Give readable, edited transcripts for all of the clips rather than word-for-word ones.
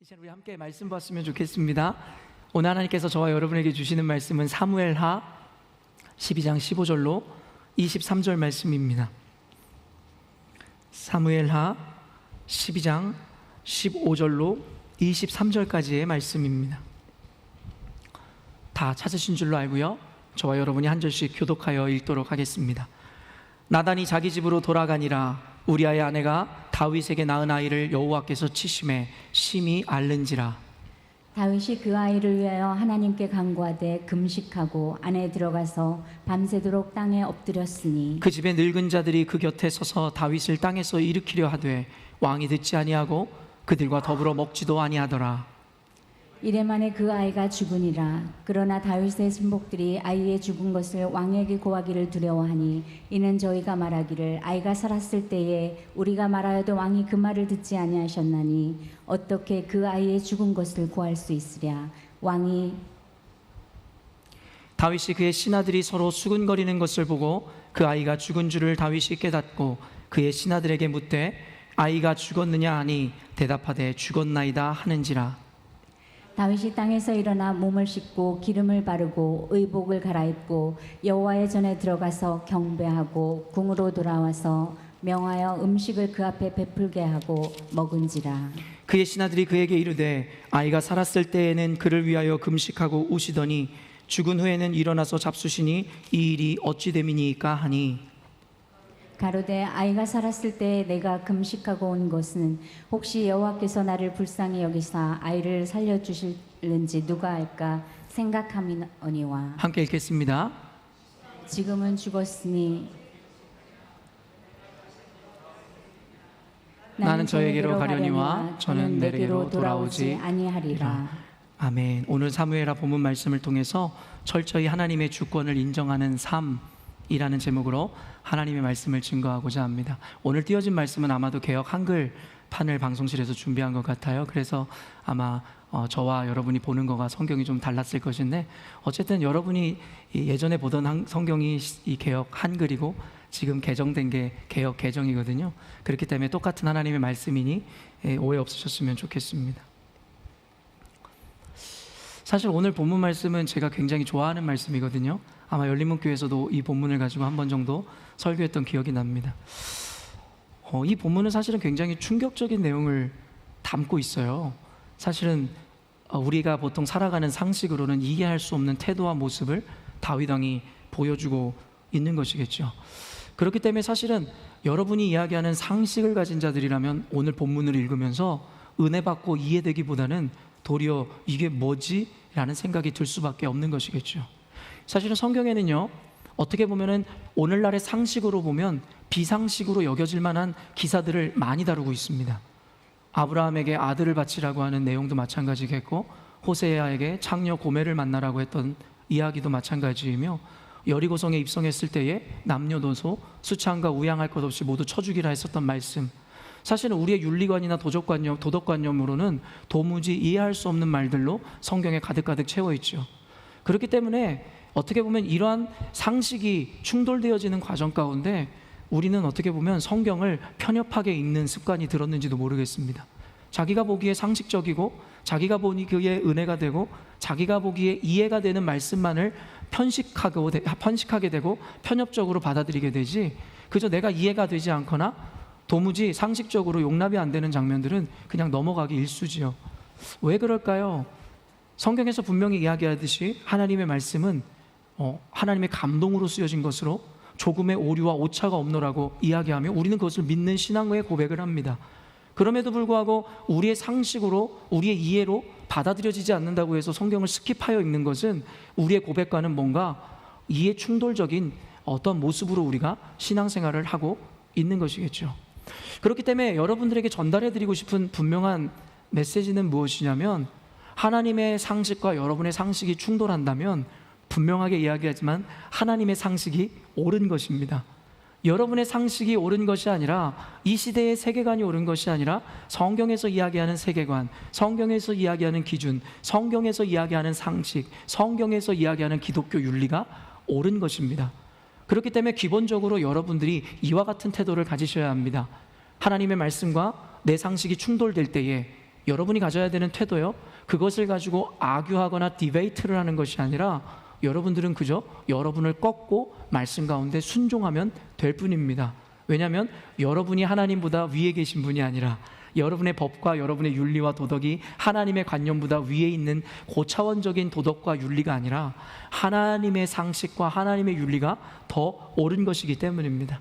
이제 우리 함께 말씀 봤으면 좋겠습니다. 오늘 하나님께서 저와 여러분에게 주시는 말씀은 사무엘하 12장 15절로 23절 말씀입니다. 사무엘하 12장 15절로 23절까지의 말씀입니다. 다 찾으신 줄로 알고요. 저와 여러분이 한 절씩 교독하여 읽도록 하겠습니다. 나단이 자기 집으로 돌아가니라. 우리아의 아내가 다윗에게 낳은 아이를 여호와께서 치심에 심히 앓는지라. 다윗이 그 아이를 위하여 하나님께 간구하되 금식하고 안에 들어가서 밤새도록 땅에 엎드렸으니 그 집에 늙은 자들이 그 곁에 서서 다윗을 땅에서 일으키려 하되 왕이 듣지 아니하고 그들과 더불어 먹지도 아니하더라. 이래 만에 그 아이가 죽으니라. 그러나 다윗의 신복들이 아이의 죽은 것을 왕에게 고하기를 두려워하니 이는 저희가 말하기를 아이가 살았을 때에 우리가 말하여도 왕이 그 말을 듣지 아니하셨나니 어떻게 그 아이의 죽은 것을 고할 수 있으랴. 왕이 다윗이 그의 신하들이 서로 수군거리는 것을 보고 그 아이가 죽은 줄을 다윗이 깨닫고 그의 신하들에게 묻되 아이가 죽었느냐 하니 대답하되 죽었나이다 하는지라. 다윗이 땅에서 일어나 몸을 씻고 기름을 바르고 의복을 갈아입고 여호와의 전에 들어가서 경배하고 궁으로 돌아와서 명하여 음식을 그 앞에 베풀게 하고 먹은지라. 그의 신하들이 그에게 이르되 아이가 살았을 때에는 그를 위하여 금식하고 우시더니 죽은 후에는 일어나서 잡수시니 이 일이 어찌 됨이니까 하니 가로되 아이가 살았을 때 내가 금식하고 온 것은 혹시 여호와께서 나를 불쌍히 여기사 아이를 살려주실는지 누가 알까 생각함이니와 함께 읽겠습니다. 지금은 죽었으니 나는 저에게로 가려니와 저는 내게로 돌아오지 아니하리라. 아멘. 오늘 사무엘하 본문 말씀을 통해서 철저히 하나님의 주권을 인정하는 삶이라는 제목으로 하나님의 말씀을 증거하고자 합니다. 오늘 띄어진 말씀은 아마도 개역 한글판을 방송실에서 준비한 것 같아요. 그래서 아마 저와 여러분이 보는 거가 성경이 좀 달랐을 것인데 어쨌든 여러분이 예전에 보던 성경이 이 개역 한글이고 지금 개정된 게 개역 개정이거든요. 그렇기 때문에 똑같은 하나님의 말씀이니 오해 없으셨으면 좋겠습니다. 사실 오늘 본문 말씀은 제가 굉장히 좋아하는 말씀이거든요. 아마 열린문교회에서도 이 본문을 가지고 한 번 정도 설교했던 기억이 납니다. 이 본문은 사실은 굉장히 충격적인 내용을 담고 있어요. 사실은 우리가 보통 살아가는 상식으로는 이해할 수 없는 태도와 모습을 다윗 왕이 보여주고 있는 것이겠죠. 그렇기 때문에 사실은 여러분이 이야기하는 상식을 가진 자들이라면 오늘 본문을 읽으면서 은혜 받고 이해되기보다는 도리어 이게 뭐지? 라는 생각이 들 수밖에 없는 것이겠죠. 사실은 성경에는요, 어떻게 보면은 오늘날의 상식으로 보면 비상식으로 여겨질 만한 기사들을 많이 다루고 있습니다. 아브라함에게 아들을 바치라고 하는 내용도 마찬가지겠고, 호세아에게 창녀 고멜을 만나라고 했던 이야기도 마찬가지이며, 여리고성에 입성했을 때에 남녀노소 수창과 우양할 것 없이 모두 쳐주기라 했었던 말씀, 사실은 우리의 윤리관이나 도덕관념으로는 도무지 이해할 수 없는 말들로 성경에 가득가득 채워 있죠. 그렇기 때문에 어떻게 보면 이러한 상식이 충돌되어지는 과정 가운데 우리는 어떻게 보면 성경을 편협하게 읽는 습관이 들었는지도 모르겠습니다. 자기가 보기에 상식적이고 자기가 보기에 은혜가 되고 자기가 보기에 이해가 되는 말씀만을 편식하게 되고 편협적으로 받아들이게 되지, 그저 내가 이해가 되지 않거나 도무지 상식적으로 용납이 안 되는 장면들은 그냥 넘어가기 일쑤지요. 왜 그럴까요? 성경에서 분명히 이야기하듯이 하나님의 말씀은 하나님의 감동으로 쓰여진 것으로 조금의 오류와 오차가 없노라고 이야기하며 우리는 그것을 믿는 신앙의 고백을 합니다. 그럼에도 불구하고 우리의 상식으로, 우리의 이해로 받아들여지지 않는다고 해서 성경을 스킵하여 읽는 것은 우리의 고백과는 뭔가 이해 충돌적인 어떤 모습으로 우리가 신앙생활을 하고 있는 것이겠죠. 그렇기 때문에 여러분들에게 전달해드리고 싶은 분명한 메시지는 무엇이냐면, 하나님의 상식과 여러분의 상식이 충돌한다면 분명하게 이야기하지만 하나님의 상식이 옳은 것입니다. 여러분의 상식이 옳은 것이 아니라, 이 시대의 세계관이 옳은 것이 아니라 성경에서 이야기하는 세계관, 성경에서 이야기하는 기준, 성경에서 이야기하는 상식, 성경에서 이야기하는 기독교 윤리가 옳은 것입니다. 그렇기 때문에 기본적으로 여러분들이 이와 같은 태도를 가지셔야 합니다. 하나님의 말씀과 내 상식이 충돌될 때에 여러분이 가져야 되는 태도요, 그것을 가지고 아규하거나 디베이트를 하는 것이 아니라 여러분들은 그저 여러분을 꺾고 말씀 가운데 순종하면 될 뿐입니다. 왜냐하면 여러분이 하나님보다 위에 계신 분이 아니라 여러분의 법과 여러분의 윤리와 도덕이 하나님의 관념보다 위에 있는 고차원적인 도덕과 윤리가 아니라 하나님의 상식과 하나님의 윤리가 더 옳은 것이기 때문입니다.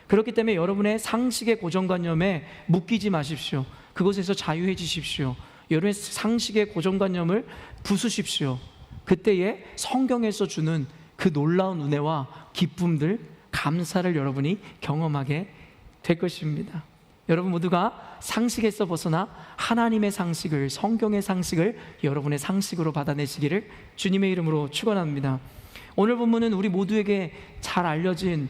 그렇기 때문에 여러분의 상식의 고정관념에 묶이지 마십시오. 그것에서 자유해지십시오. 여러분의 상식의 고정관념을 부수십시오. 그때에 성경에서 주는 그 놀라운 은혜와 기쁨들, 감사를 여러분이 경험하게 될 것입니다. 여러분 모두가 상식에서 벗어나 하나님의 상식을, 성경의 상식을 여러분의 상식으로 받아내시기를 주님의 이름으로 축원합니다. 오늘 본문은 우리 모두에게 잘 알려진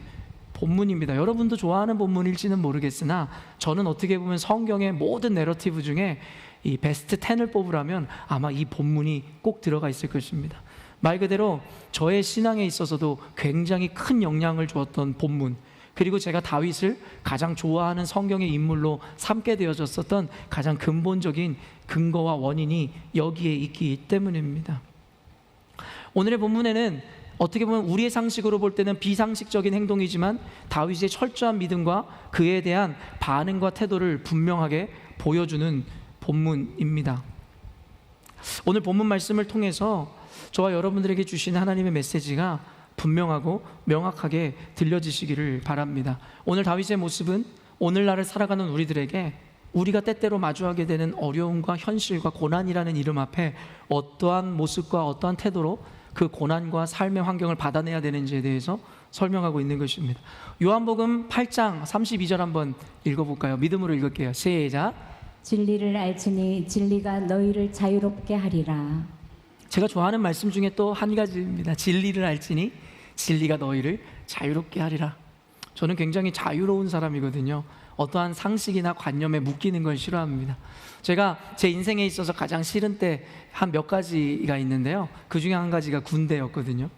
본문입니다. 여러분도 좋아하는 본문일지는 모르겠으나 저는 어떻게 보면 성경의 모든 내러티브 중에 이 베스트 10을 뽑으라면 아마 이 본문이 꼭 들어가 있을 것입니다. 말 그대로 저의 신앙에 있어서도 굉장히 큰 영향을 주었던 본문, 그리고 제가 다윗을 가장 좋아하는 성경의 인물로 삼게 되어졌었던 가장 근본적인 근거와 원인이 여기에 있기 때문입니다. 오늘의 본문에는 어떻게 보면 우리의 상식으로 볼 때는 비상식적인 행동이지만 다윗의 철저한 믿음과 그에 대한 반응과 태도를 분명하게 보여주는 본문입니다. 오늘 본문 말씀을 통해서 저와 여러분들에게 주신 하나님의 메시지가 분명하고 명확하게 들려지시기를 바랍니다. 오늘 다윗의 모습은 오늘날을 살아가는 우리들에게 우리가 때때로 마주하게 되는 어려움과 현실과 고난이라는 이름 앞에 어떠한 모습과 어떠한 태도로 그 고난과 삶의 환경을 받아내야 되는지에 대해서 설명하고 있는 것입니다. 요한복음 8장 32절 한번 읽어볼까요? 믿음으로 읽을게요. 시작. 진리를 알지니 진리가 너희를 자유롭게 하리라. 제가 좋아하는 말씀 중에 또 한 가지입니다. 진리를 알지니 진리가 너희를 자유롭게 하리라. 저는 굉장히 자유로운 사람이거든요. 어떠한 상식이나 관념에 묶이는 걸 싫어합니다. 제가 제 인생에 있어서 가장 싫은 때 한 몇 가지가 있는데요, 그 중에 한 가지가 군대였거든요.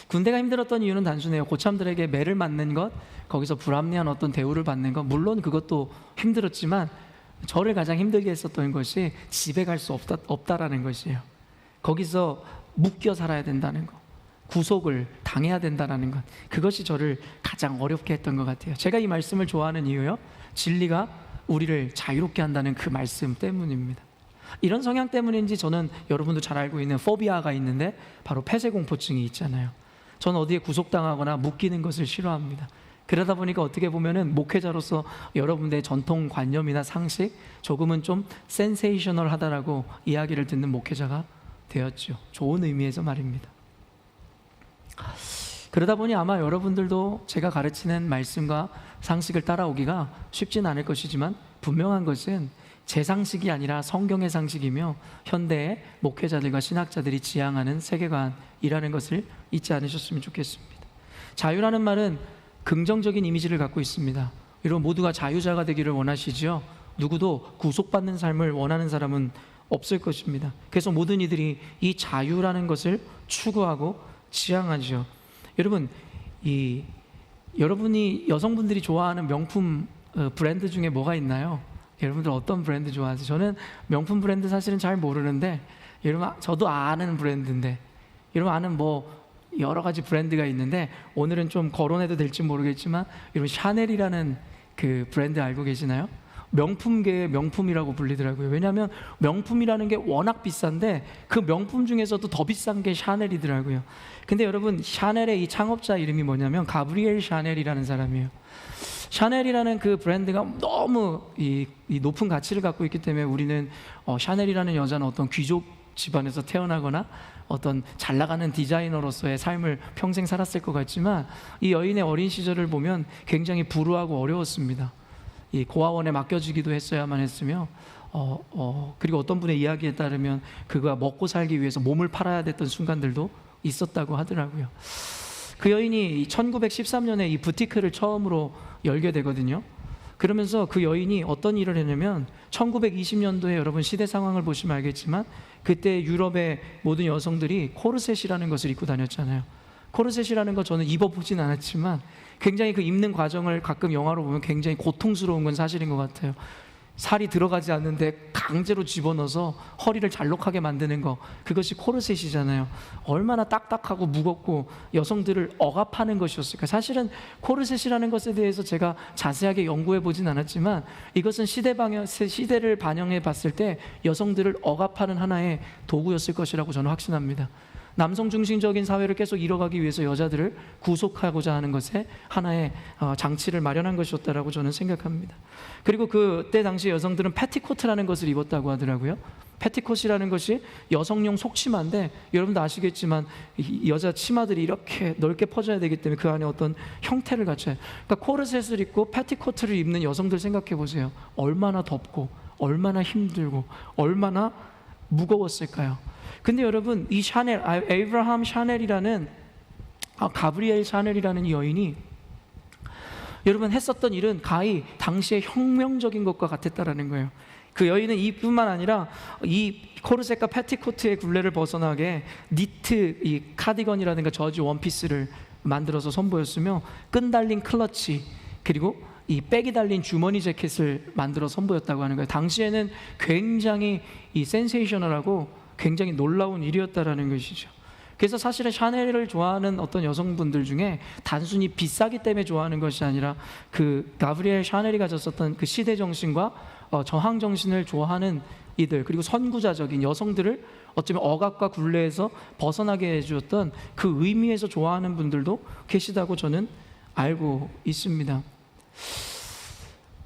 군대가 힘들었던 이유는 단순해요. 고참들에게 매를 맞는 것, 거기서 불합리한 어떤 대우를 받는 것, 물론 그것도 힘들었지만 저를 가장 힘들게 했었던 것이 집에 갈 수 없다라는 것이에요. 거기서 묶여 살아야 된다는 것, 구속을 당해야 된다는 것, 그것이 저를 가장 어렵게 했던 것 같아요. 제가 이 말씀을 좋아하는 이유요, 진리가 우리를 자유롭게 한다는 그 말씀 때문입니다. 이런 성향 때문인지 저는 여러분도 잘 알고 있는 포비아가 있는데 바로 폐쇄공포증이 있잖아요. 저는 어디에 구속당하거나 묶이는 것을 싫어합니다. 그러다 보니까 어떻게 보면은 목회자로서 여러분들의 전통 관념이나 상식, 조금은 좀 센세이셔널하다라고 이야기를 듣는 목회자가 되었죠. 좋은 의미에서 말입니다. 그러다 보니 아마 여러분들도 제가 가르치는 말씀과 상식을 따라오기가 쉽진 않을 것이지만 분명한 것은 제 상식이 아니라 성경의 상식이며 현대의 목회자들과 신학자들이 지향하는 세계관이라는 것을 잊지 않으셨으면 좋겠습니다. 자유라는 말은 긍정적인 이미지를 갖고 있습니다. 여러분 모두가 자유자가 되기를 원하시죠? 누구도 구속받는 삶을 원하는 사람은 없을 것입니다. 그래서 모든 이들이 이 자유라는 것을 추구하고 지향하죠. 여러분, 여러분이 여성분들이 좋아하는 명품 브랜드 중에 뭐가 있나요? 여러분들 어떤 브랜드 좋아하세요? 저는 명품 브랜드 사실은 잘 모르는데, 여러분 저도 아는 브랜드인데, 여러분 아는 뭐 여러 가지 브랜드가 있는데 오늘은 좀 거론해도 될지 모르겠지만 여러분 샤넬이라는 그 브랜드 알고 계시나요? 명품계의 명품이라고 불리더라고요. 왜냐하면 명품이라는 게 워낙 비싼데 그 명품 중에서도 더 비싼 게 샤넬이더라고요. 근데 여러분 샤넬의 이 창업자 이름이 뭐냐면 가브리엘 샤넬이라는 사람이에요. 샤넬이라는 그 브랜드가 너무 이 높은 가치를 갖고 있기 때문에 우리는 샤넬이라는 여자는 어떤 귀족 집안에서 태어나거나 어떤 잘 나가는 디자이너로서의 삶을 평생 살았을 것 같지만 이 여인의 어린 시절을 보면 굉장히 불우하고 어려웠습니다. 이 고아원에 맡겨지기도 했어야만 했으며 그리고 어떤 분의 이야기에 따르면 그가 먹고 살기 위해서 몸을 팔아야 됐던 순간들도 있었다고 하더라고요. 그 여인이 1913년에 이 부티크를 처음으로 열게 되거든요. 그러면서 그 여인이 어떤 일을 했냐면 1920년도에 여러분 시대 상황을 보시면 알겠지만 그때 유럽의 모든 여성들이 코르셋이라는 것을 입고 다녔잖아요. 코르셋이라는 거 저는 입어보진 않았지만 굉장히 그 입는 과정을 가끔 영화로 보면 굉장히 고통스러운 건 사실인 것 같아요. 살이 들어가지 않는데 강제로 집어넣어서 허리를 잘록하게 만드는 거, 그것이 코르셋이잖아요. 얼마나 딱딱하고 무겁고 여성들을 억압하는 것이었을까. 사실은 코르셋이라는 것에 대해서 제가 자세하게 연구해 보진 않았지만 이것은 시대를 반영해 봤을 때 여성들을 억압하는 하나의 도구였을 것이라고 저는 확신합니다. 남성 중심적인 사회를 계속 이뤄가기 위해서 여자들을 구속하고자 하는 것에 하나의 장치를 마련한 것이었다라고 저는 생각합니다. 그리고 그때 당시 여성들은 패티코트라는 것을 입었다고 하더라고요. 패티콧이라는 것이 여성용 속치마인데, 여러분도 아시겠지만 이 여자 치마들이 이렇게 넓게 퍼져야 되기 때문에 그 안에 어떤 형태를 갖춰야 해요. 그러니까 코르셋을 입고 패티코트를 입는 여성들 생각해 보세요. 얼마나 덥고 얼마나 힘들고 얼마나 무거웠을까요? 근데 여러분, 이 에이브라함 샤넬이라는 가브리엘 샤넬이라는 이 여인이 여러분 했었던 일은 가히 당시의 혁명적인 것과 같았다라는 거예요. 그 여인은 이뿐만 아니라 이 코르셋과 패티코트의 굴레를 벗어나게 니트 이 카디건이라든가 저지 원피스를 만들어서 선보였으며, 끈 달린 클러치, 그리고 이 백이 달린 주머니 재킷을 만들어 선보였다고 하는 거예요. 당시에는 굉장히 이 센세이셔널하고 굉장히 놀라운 일이었다라는 것이죠. 그래서 사실은 샤넬을 좋아하는 어떤 여성분들 중에 단순히 비싸기 때문에 좋아하는 것이 아니라 그 가브리엘 샤넬이 가졌었던 그 시대 정신과 저항 정신을 좋아하는 이들, 그리고 선구자적인 여성들을 어쩌면 억압과 굴레에서 벗어나게 해주었던 그 의미에서 좋아하는 분들도 계시다고 저는 알고 있습니다.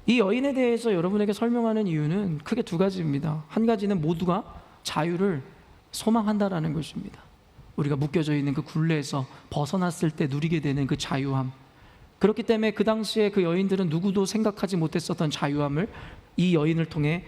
이 여인에 대해서 여러분에게 설명하는 이유는 크게 두 가지입니다. 한 가지는 모두가 자유를 소망한다라는 것입니다. 우리가 묶여져 있는 그 굴레에서 벗어났을 때 누리게 되는 그 자유함. 그렇기 때문에 그 당시에 그 여인들은 누구도 생각하지 못했었던 자유함을 이 여인을 통해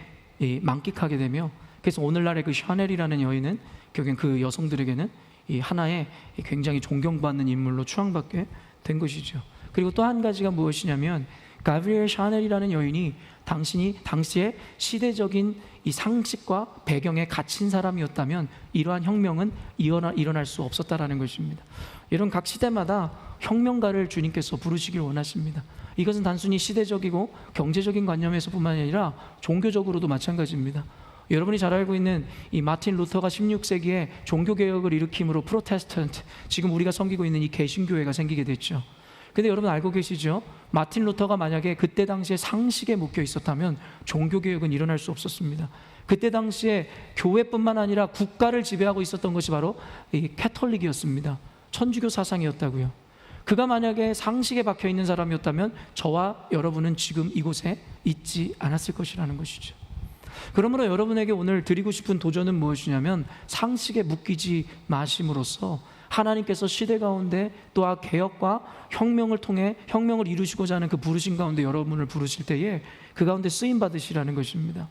만끽하게 되며, 그래서 오늘날의 그 샤넬이라는 여인은 결국엔 그 여성들에게는 이 하나의 굉장히 존경받는 인물로 추앙받게 된 것이죠. 그리고 또 한 가지가 무엇이냐면, 가브리엘 샤넬이라는 여인이 당시에 시대적인 이 상식과 배경에 갇힌 사람이었다면 이러한 혁명은 일어날 수 없었다라는 것입니다. 이런 각 시대마다 혁명가를 주님께서 부르시길 원하십니다. 이것은 단순히 시대적이고 경제적인 관념에서뿐만 아니라 종교적으로도 마찬가지입니다. 여러분이 잘 알고 있는 이 마틴 루터가 16세기에 종교개혁을 일으킴으로 프로테스탄트, 지금 우리가 섬기고 있는 이 개신교회가 생기게 됐죠. 근데 여러분 알고 계시죠? 마틴 루터가 만약에 그때 당시에 상식에 묶여 있었다면 종교개혁은 일어날 수 없었습니다. 그때 당시에 교회뿐만 아니라 국가를 지배하고 있었던 것이 바로 이 캐톨릭이었습니다. 천주교 사상이었다고요. 그가 만약에 상식에 박혀 있는 사람이었다면 저와 여러분은 지금 이곳에 있지 않았을 것이라는 것이죠. 그러므로 여러분에게 오늘 드리고 싶은 도전은 무엇이냐면, 상식에 묶이지 마심으로써 하나님께서 시대 가운데 또한 개혁과 혁명을 통해 혁명을 이루시고자 하는 그 부르심 가운데 여러분을 부르실 때에 그 가운데 쓰임 받으시라는 것입니다.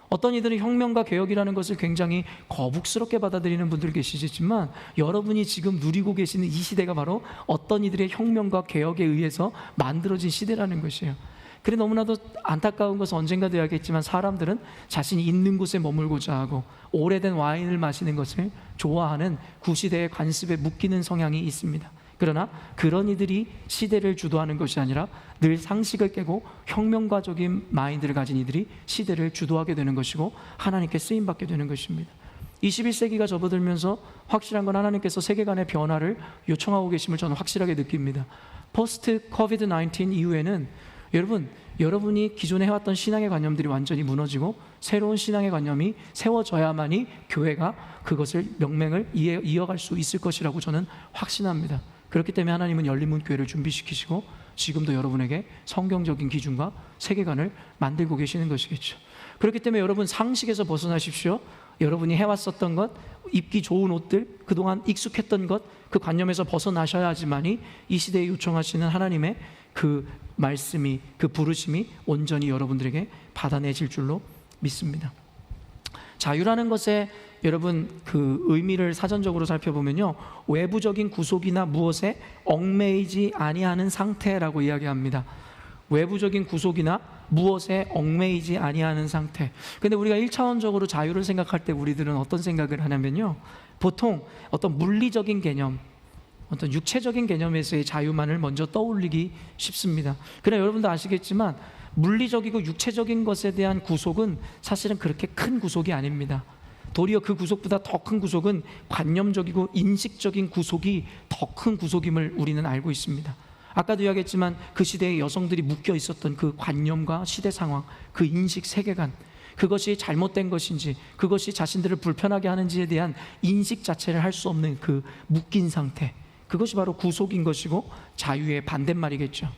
어떤 이들은 혁명과 개혁이라는 것을 굉장히 거북스럽게 받아들이는 분들 계시지만, 여러분이 지금 누리고 계시는 이 시대가 바로 어떤 이들의 혁명과 개혁에 의해서 만들어진 시대라는 것이에요. 그래, 너무나도 안타까운 것은 언젠가 되어야겠지만 사람들은 자신이 있는 곳에 머물고자 하고 오래된 와인을 마시는 것을 좋아하는 구시대의 관습에 묶이는 성향이 있습니다. 그러나 그런 이들이 시대를 주도하는 것이 아니라 늘 상식을 깨고 혁명가적인 마인드를 가진 이들이 시대를 주도하게 되는 것이고 하나님께 쓰임받게 되는 것입니다. 21세기가 접어들면서 확실한 건 하나님께서 세계관의 변화를 요청하고 계심을 저는 확실하게 느낍니다. 포스트 코비드 19 이후에는 여러분이 기존에 해왔던 신앙의 관념들이 완전히 무너지고 새로운 신앙의 관념이 세워져야만이 교회가 그것을 명맥을 이어갈 수 있을 것이라고 저는 확신합니다. 그렇기 때문에 하나님은 열린문 교회를 준비시키시고 지금도 여러분에게 성경적인 기준과 세계관을 만들고 계시는 것이겠죠. 그렇기 때문에 여러분, 상식에서 벗어나십시오. 여러분이 해왔었던 것, 입기 좋은 옷들, 그동안 익숙했던 것, 그 관념에서 벗어나셔야지만이 이 시대에 요청하시는 하나님의 그 말씀이, 그 부르심이 온전히 여러분들에게 받아내질 줄로 믿습니다. 자유라는 것에 여러분 그 의미를 사전적으로 살펴보면요, 외부적인 구속이나 무엇에 얽매이지 아니하는 상태라고 이야기합니다. 외부적인 구속이나 무엇에 얽매이지 아니하는 상태. 근데 우리가 1차원적으로 자유를 생각할 때 우리들은 어떤 생각을 하냐면요, 보통 어떤 물리적인 개념, 어떤 육체적인 개념에서의 자유만을 먼저 떠올리기 쉽습니다. 그러나 여러분도 아시겠지만 물리적이고 육체적인 것에 대한 구속은 사실은 그렇게 큰 구속이 아닙니다. 도리어 그 구속보다 더 큰 구속은 관념적이고 인식적인 구속이 더 큰 구속임을 우리는 알고 있습니다. 아까도 이야기했지만 그 시대에 여성들이 묶여 있었던 그 관념과 시대 상황, 그 인식 세계관, 그것이 잘못된 것인지, 그것이 자신들을 불편하게 하는지에 대한 인식 자체를 할 수 없는 그 묶인 상태, 그것이 바로 구속인 것이고 자유의 반대말이겠죠.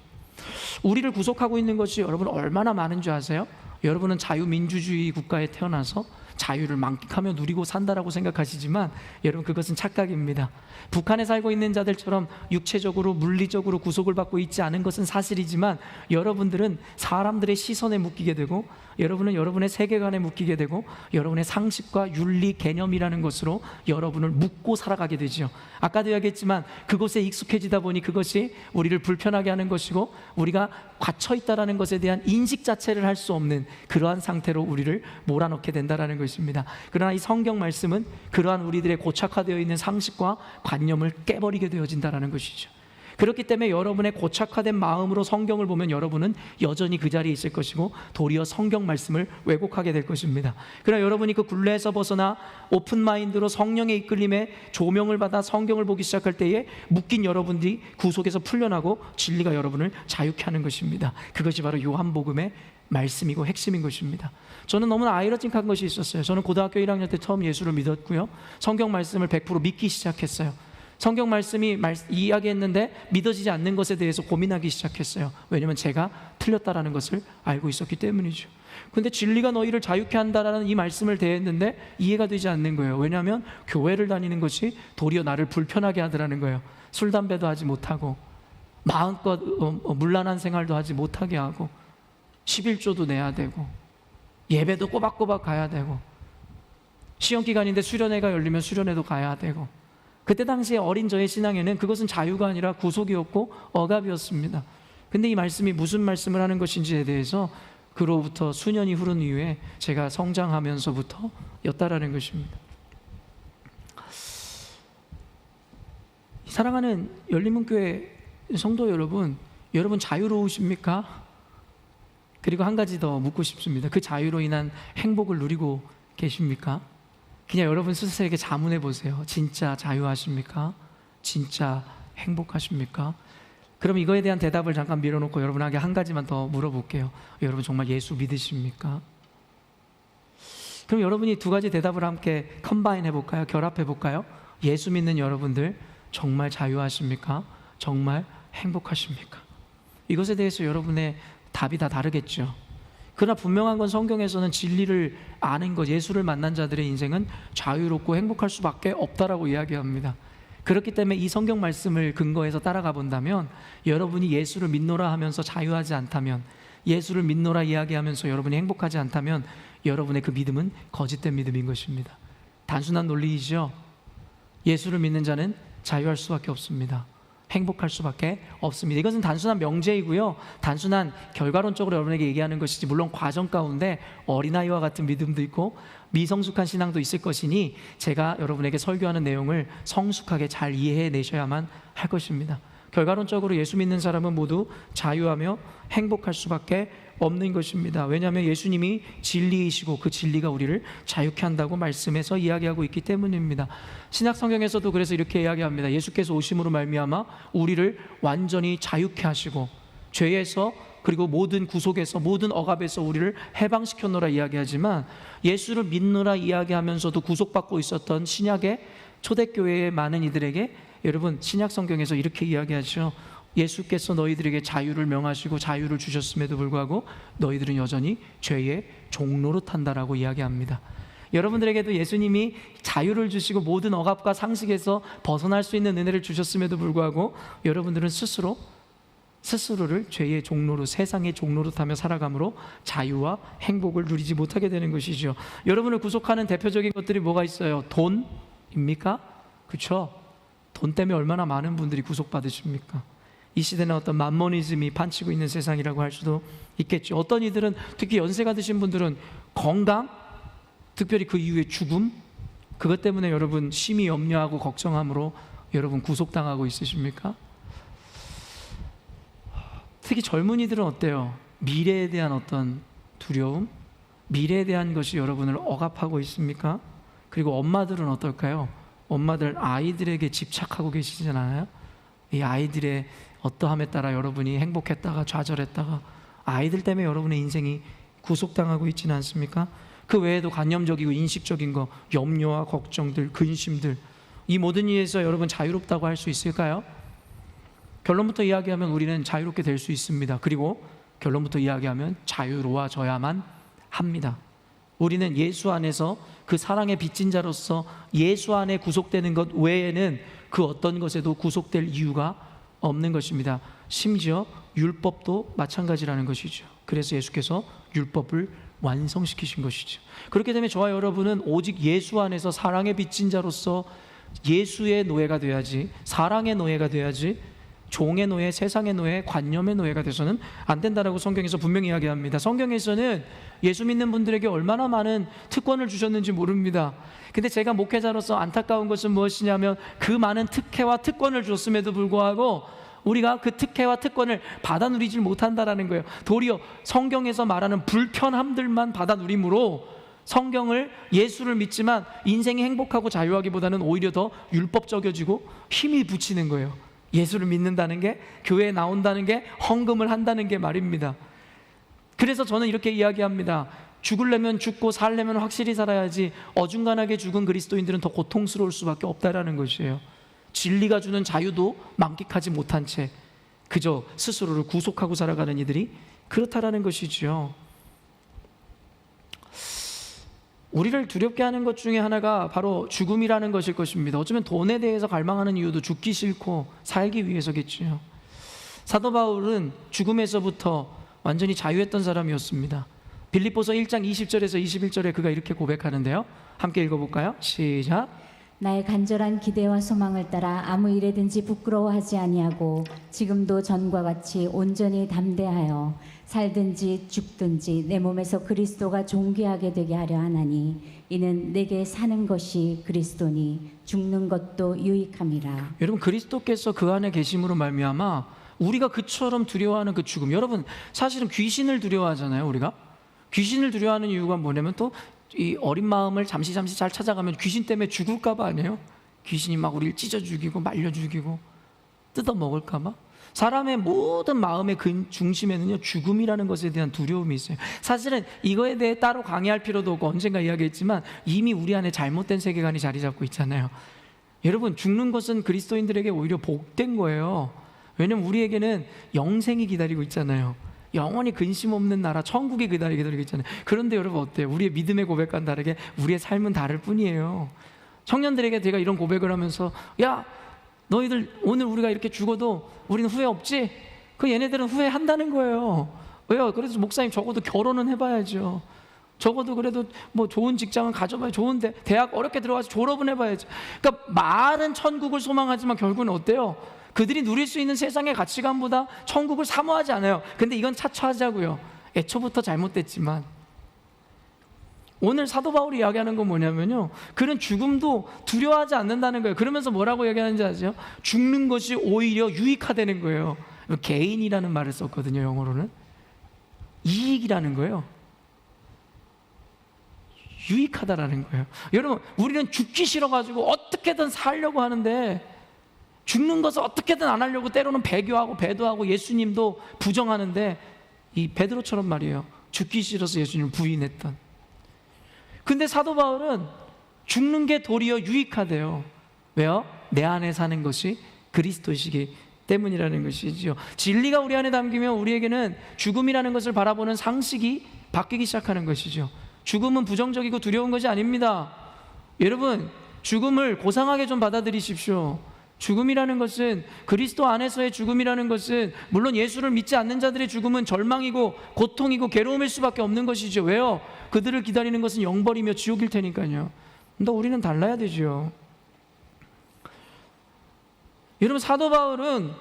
우리를 구속하고 있는 것이 여러분 얼마나 많은 줄 아세요? 여러분은 자유민주주의 국가에 태어나서 자유를 만끽하며 누리고 산다라고 생각하시지만 여러분, 그것은 착각입니다. 북한에 살고 있는 자들처럼 육체적으로 물리적으로 구속을 받고 있지 않은 것은 사실이지만 여러분들은 사람들의 시선에 묶이게 되고, 여러분은 여러분의 세계관에 묶이게 되고, 여러분의 상식과 윤리 개념이라는 것으로 여러분을 묶고 살아가게 되죠. 아까도 이야기했지만 그곳에 익숙해지다 보니 그것이 우리를 불편하게 하는 것이고, 우리가 갇혀있다라는 것에 대한 인식 자체를 할 수 없는 그러한 상태로 우리를 몰아넣게 된다라는 것입니다. 그러나 이 성경 말씀은 그러한 우리들의 고착화되어 있는 상식과 관념을 깨버리게 되어진다라는 것이죠. 그렇기 때문에 여러분의 고착화된 마음으로 성경을 보면 여러분은 여전히 그 자리에 있을 것이고 도리어 성경 말씀을 왜곡하게 될 것입니다. 그러나 여러분이 그 굴레에서 벗어나 오픈마인드로 성령의 이끌림에 조명을 받아 성경을 보기 시작할 때에 묶인 여러분들이 구속에서 풀려나고 진리가 여러분을 자유케 하는 것입니다. 그것이 바로 요한복음의 말씀이고 핵심인 것입니다. 저는 너무나 아이러직한 것이 있었어요. 저는 고등학교 1학년 때 처음 예수를 믿었고요, 성경 말씀을 100% 믿기 시작했어요. 성경 말씀이 이야기했는데 믿어지지 않는 것에 대해서 고민하기 시작했어요. 왜냐하면 제가 틀렸다라는 것을 알고 있었기 때문이죠. 근데 진리가 너희를 자유케 한다라는 이 말씀을 대했는데 이해가 되지 않는 거예요. 왜냐하면 교회를 다니는 것이 도리어 나를 불편하게 하더라는 거예요. 술, 담배도 하지 못하고 마음껏 문란한 생활도 하지 못하게 하고 11조도 내야 되고 예배도 꼬박꼬박 가야 되고 시험기간인데 수련회가 열리면 수련회도 가야 되고, 그때 당시에 어린 저의 신앙에는 그것은 자유가 아니라 구속이었고 억압이었습니다. 근데 이 말씀이 무슨 말씀을 하는 것인지에 대해서 그로부터 수년이 흐른 이후에 제가 성장하면서부터 였다라는 것입니다. 사랑하는 열린문교회 성도 여러분, 여러분 자유로우십니까? 그리고 한 가지 더 묻고 싶습니다. 그 자유로 인한 행복을 누리고 계십니까? 그냥 여러분 스스로에게 자문해 보세요. 진짜 자유하십니까? 진짜 행복하십니까? 그럼 이거에 대한 대답을 잠깐 밀어놓고 여러분에게 한 가지만 더 물어볼게요. 여러분 정말 예수 믿으십니까? 그럼 여러분이 두 가지 대답을 함께 컴바인 해볼까요? 결합해볼까요? 예수 믿는 여러분들 정말 자유하십니까? 정말 행복하십니까? 이것에 대해서 여러분의 답이 다 다르겠죠. 그러나 분명한 건 성경에서는 진리를 아는 것, 예수를 만난 자들의 인생은 자유롭고 행복할 수밖에 없다라고 이야기합니다. 그렇기 때문에 이 성경 말씀을 근거해서 따라가 본다면, 여러분이 예수를 믿노라 하면서 자유하지 않다면, 예수를 믿노라 이야기하면서 여러분이 행복하지 않다면 여러분의 그 믿음은 거짓된 믿음인 것입니다. 단순한 논리이죠. 예수를 믿는 자는 자유할 수밖에 없습니다. 행복할 수밖에 없습니다. 이것은 단순한 명제이고요, 단순한 결과론적으로 여러분에게 얘기하는 것이지, 물론 과정 가운데 어린아이와 같은 믿음도 있고 미성숙한 신앙도 있을 것이니 제가 여러분에게 설교하는 내용을 성숙하게 잘 이해해내셔야만 할 것입니다. 결과론적으로 예수 믿는 사람은 모두 자유하며 행복할 수밖에 없는 것입니다. 왜냐하면 예수님이 진리이시고 그 진리가 우리를 자유케 한다고 말씀에서 이야기하고 있기 때문입니다. 신약 성경에서도 그래서 이렇게 이야기합니다. 예수께서 오심으로 말미암아 우리를 완전히 자유케 하시고 죄에서, 그리고 모든 구속에서, 모든 억압에서 우리를 해방시켰노라 이야기하지만, 예수를 믿노라 이야기하면서도 구속받고 있었던 신약의 초대교회의 많은 이들에게 여러분 신약 성경에서 이렇게 이야기하죠. 예수께서 너희들에게 자유를 명하시고 자유를 주셨음에도 불구하고 너희들은 여전히 죄의 종노릇한다라고 이야기합니다. 여러분들에게도 예수님이 자유를 주시고 모든 억압과 상식에서 벗어날 수 있는 은혜를 주셨음에도 불구하고 여러분들은 스스로를 죄의 종노릇, 세상의 종노릇하며 살아감으로 자유와 행복을 누리지 못하게 되는 것이죠. 여러분을 구속하는 대표적인 것들이 뭐가 있어요? 돈입니까? 그렇죠? 돈 때문에 얼마나 많은 분들이 구속받으십니까? 이 시대는 어떤 만모니즘이 판치고 있는 세상이라고 할 수도 있겠죠. 어떤 이들은, 특히 연세가 드신 분들은 건강, 특별히 그 이후에 죽음, 그것 때문에 여러분 심히 염려하고 걱정함으로 여러분 구속당하고 있으십니까? 특히 젊은이들은 어때요? 미래에 대한 어떤 두려움, 미래에 대한 것이 여러분을 억압하고 있습니까? 그리고 엄마들은 어떨까요? 엄마들 아이들에게 집착하고 계시잖아요. 이 아이들의 어떠함에 따라 여러분이 행복했다가 좌절했다가 아이들 때문에 여러분의 인생이 구속당하고 있지는 않습니까? 그 외에도 관념적이고 인식적인 거, 염려와 걱정들, 근심들, 이 모든 일에서 여러분 자유롭다고 할 수 있을까요? 결론부터 이야기하면 우리는 자유롭게 될 수 있습니다. 그리고 결론부터 이야기하면 자유로워져야만 합니다. 우리는 예수 안에서 그 사랑의 빚진 자로서 예수 안에 구속되는 것 외에는 그 어떤 것에도 구속될 이유가 없는 것입니다. 심지어 율법도 마찬가지라는 것이죠. 그래서 예수께서 율법을 완성시키신 것이죠. 그렇게 되면 저와 여러분은 오직 예수 안에서 사랑의 빚진 자로서 예수의 노예가 돼야지, 사랑의 노예가 돼야지, 종의 노예, 세상의 노예, 관념의 노예가 돼서는 안 된다라고 성경에서 분명히 이야기합니다. 성경에서는 예수 믿는 분들에게 얼마나 많은 특권을 주셨는지 모릅니다. 근데 제가 목회자로서 안타까운 것은 무엇이냐면 그 많은 특혜와 특권을 줬음에도 불구하고 우리가 그 특혜와 특권을 받아 누리질 못한다라는 거예요. 도리어 성경에서 말하는 불편함들만 받아 누림으로 성경을, 예수를 믿지만 인생이 행복하고 자유하기보다는 오히려 더 율법적이어지고 힘이 붙이는 거예요. 예수를 믿는다는 게, 교회에 나온다는 게, 헌금을 한다는 게 말입니다. 그래서 저는 이렇게 이야기합니다. 죽으려면 죽고 살려면 확실히 살아야지 어중간하게 죽은 그리스도인들은 더 고통스러울 수밖에 없다라는 것이에요. 진리가 주는 자유도 만끽하지 못한 채 그저 스스로를 구속하고 살아가는 이들이 그렇다라는 것이죠. 우리를 두렵게 하는 것 중에 하나가 바로 죽음이라는 것일 것입니다. 어쩌면 돈에 대해서 갈망하는 이유도 죽기 싫고 살기 위해서겠지요. 사도 바울은 죽음에서부터 완전히 자유했던 사람이었습니다. 빌립보서 1장 20절에서 21절에 그가 이렇게 고백하는데요. 함께 읽어볼까요? 시작. 나의 간절한 기대와 소망을 따라 아무 일에든지 부끄러워하지 아니하고 지금도 전과 같이 온전히 담대하여 살든지 죽든지 내 몸에서 그리스도가 존귀하게 되게 하려 하나니 이는 내게 사는 것이 그리스도니 죽는 것도 유익함이라. 여러분, 그리스도께서 그 안에 계심으로 말미암아 우리가 그처럼 두려워하는 그 죽음, 여러분 사실은 귀신을 두려워하잖아요. 우리가 귀신을 두려워하는 이유가 뭐냐면 또 이 어린 마음을 잠시 잘 찾아가면 귀신 때문에 죽을까 봐 아니에요? 귀신이 막 우리를 찢어 죽이고 말려 죽이고 뜯어 먹을까 봐. 사람의 모든 마음의 중심에는요 죽음이라는 것에 대한 두려움이 있어요. 사실은 이거에 대해 따로 강의할 필요도 없고 언젠가 이야기했지만 이미 우리 안에 잘못된 세계관이 자리 잡고 있잖아요. 여러분, 죽는 것은 그리스도인들에게 오히려 복된 거예요. 왜냐면 우리에게는 영생이 기다리고 있잖아요. 영원히 근심 없는 나라, 천국이 기다리고 있잖아요. 그런데 여러분 어때요? 우리의 믿음의 고백과는 다르게 우리의 삶은 다를 뿐이에요. 청년들에게 제가 이런 고백을 하면서, 야, 너희들 오늘 우리가 이렇게 죽어도 우리는 후회 없지? 그 얘네들은 후회한다는 거예요. 왜요? 그래서 목사님 적어도 결혼은 해봐야죠. 적어도 그래도 뭐 좋은 직장은 가져봐야, 좋은데 대학 어렵게 들어가서 졸업은 해봐야죠. 그러니까 말은 천국을 소망하지만 결국은 어때요? 그들이 누릴 수 있는 세상의 가치관보다 천국을 사모하지 않아요. 근데 이건 차치하자고요. 애초부터 잘못됐지만. 오늘 사도 바울이 이야기하는 건 뭐냐면요, 그는 죽음도 두려워하지 않는다는 거예요. 그러면서 뭐라고 얘기하는지 아세요? 죽는 것이 오히려 유익하다는 거예요. 개인이라는 말을 썼거든요. 영어로는 이익이라는 거예요. 유익하다라는 거예요. 여러분, 우리는 죽기 싫어가지고 어떻게든 살려고 하는데 죽는 것을 어떻게든 안 하려고 때로는 배교하고 배도하고 예수님도 부정하는데, 이 베드로처럼 말이에요. 죽기 싫어서 예수님을 부인했던. 근데 사도 바울은 죽는 게 도리어 유익하대요. 왜요? 내 안에 사는 것이 그리스도시기 때문이라는 것이지요. 진리가 우리 안에 담기면 우리에게는 죽음이라는 것을 바라보는 상식이 바뀌기 시작하는 것이죠. 죽음은 부정적이고 두려운 것이 아닙니다. 여러분, 죽음을 고상하게 좀 받아들이십시오. 죽음이라는 것은, 그리스도 안에서의 죽음이라는 것은, 물론 예수를 믿지 않는 자들의 죽음은 절망이고 고통이고 괴로움일 수밖에 없는 것이죠. 왜요? 그들을 기다리는 것은 영벌이며 지옥일 테니까요. 근데 우리는 달라야 되죠. 여러분, 사도 바울은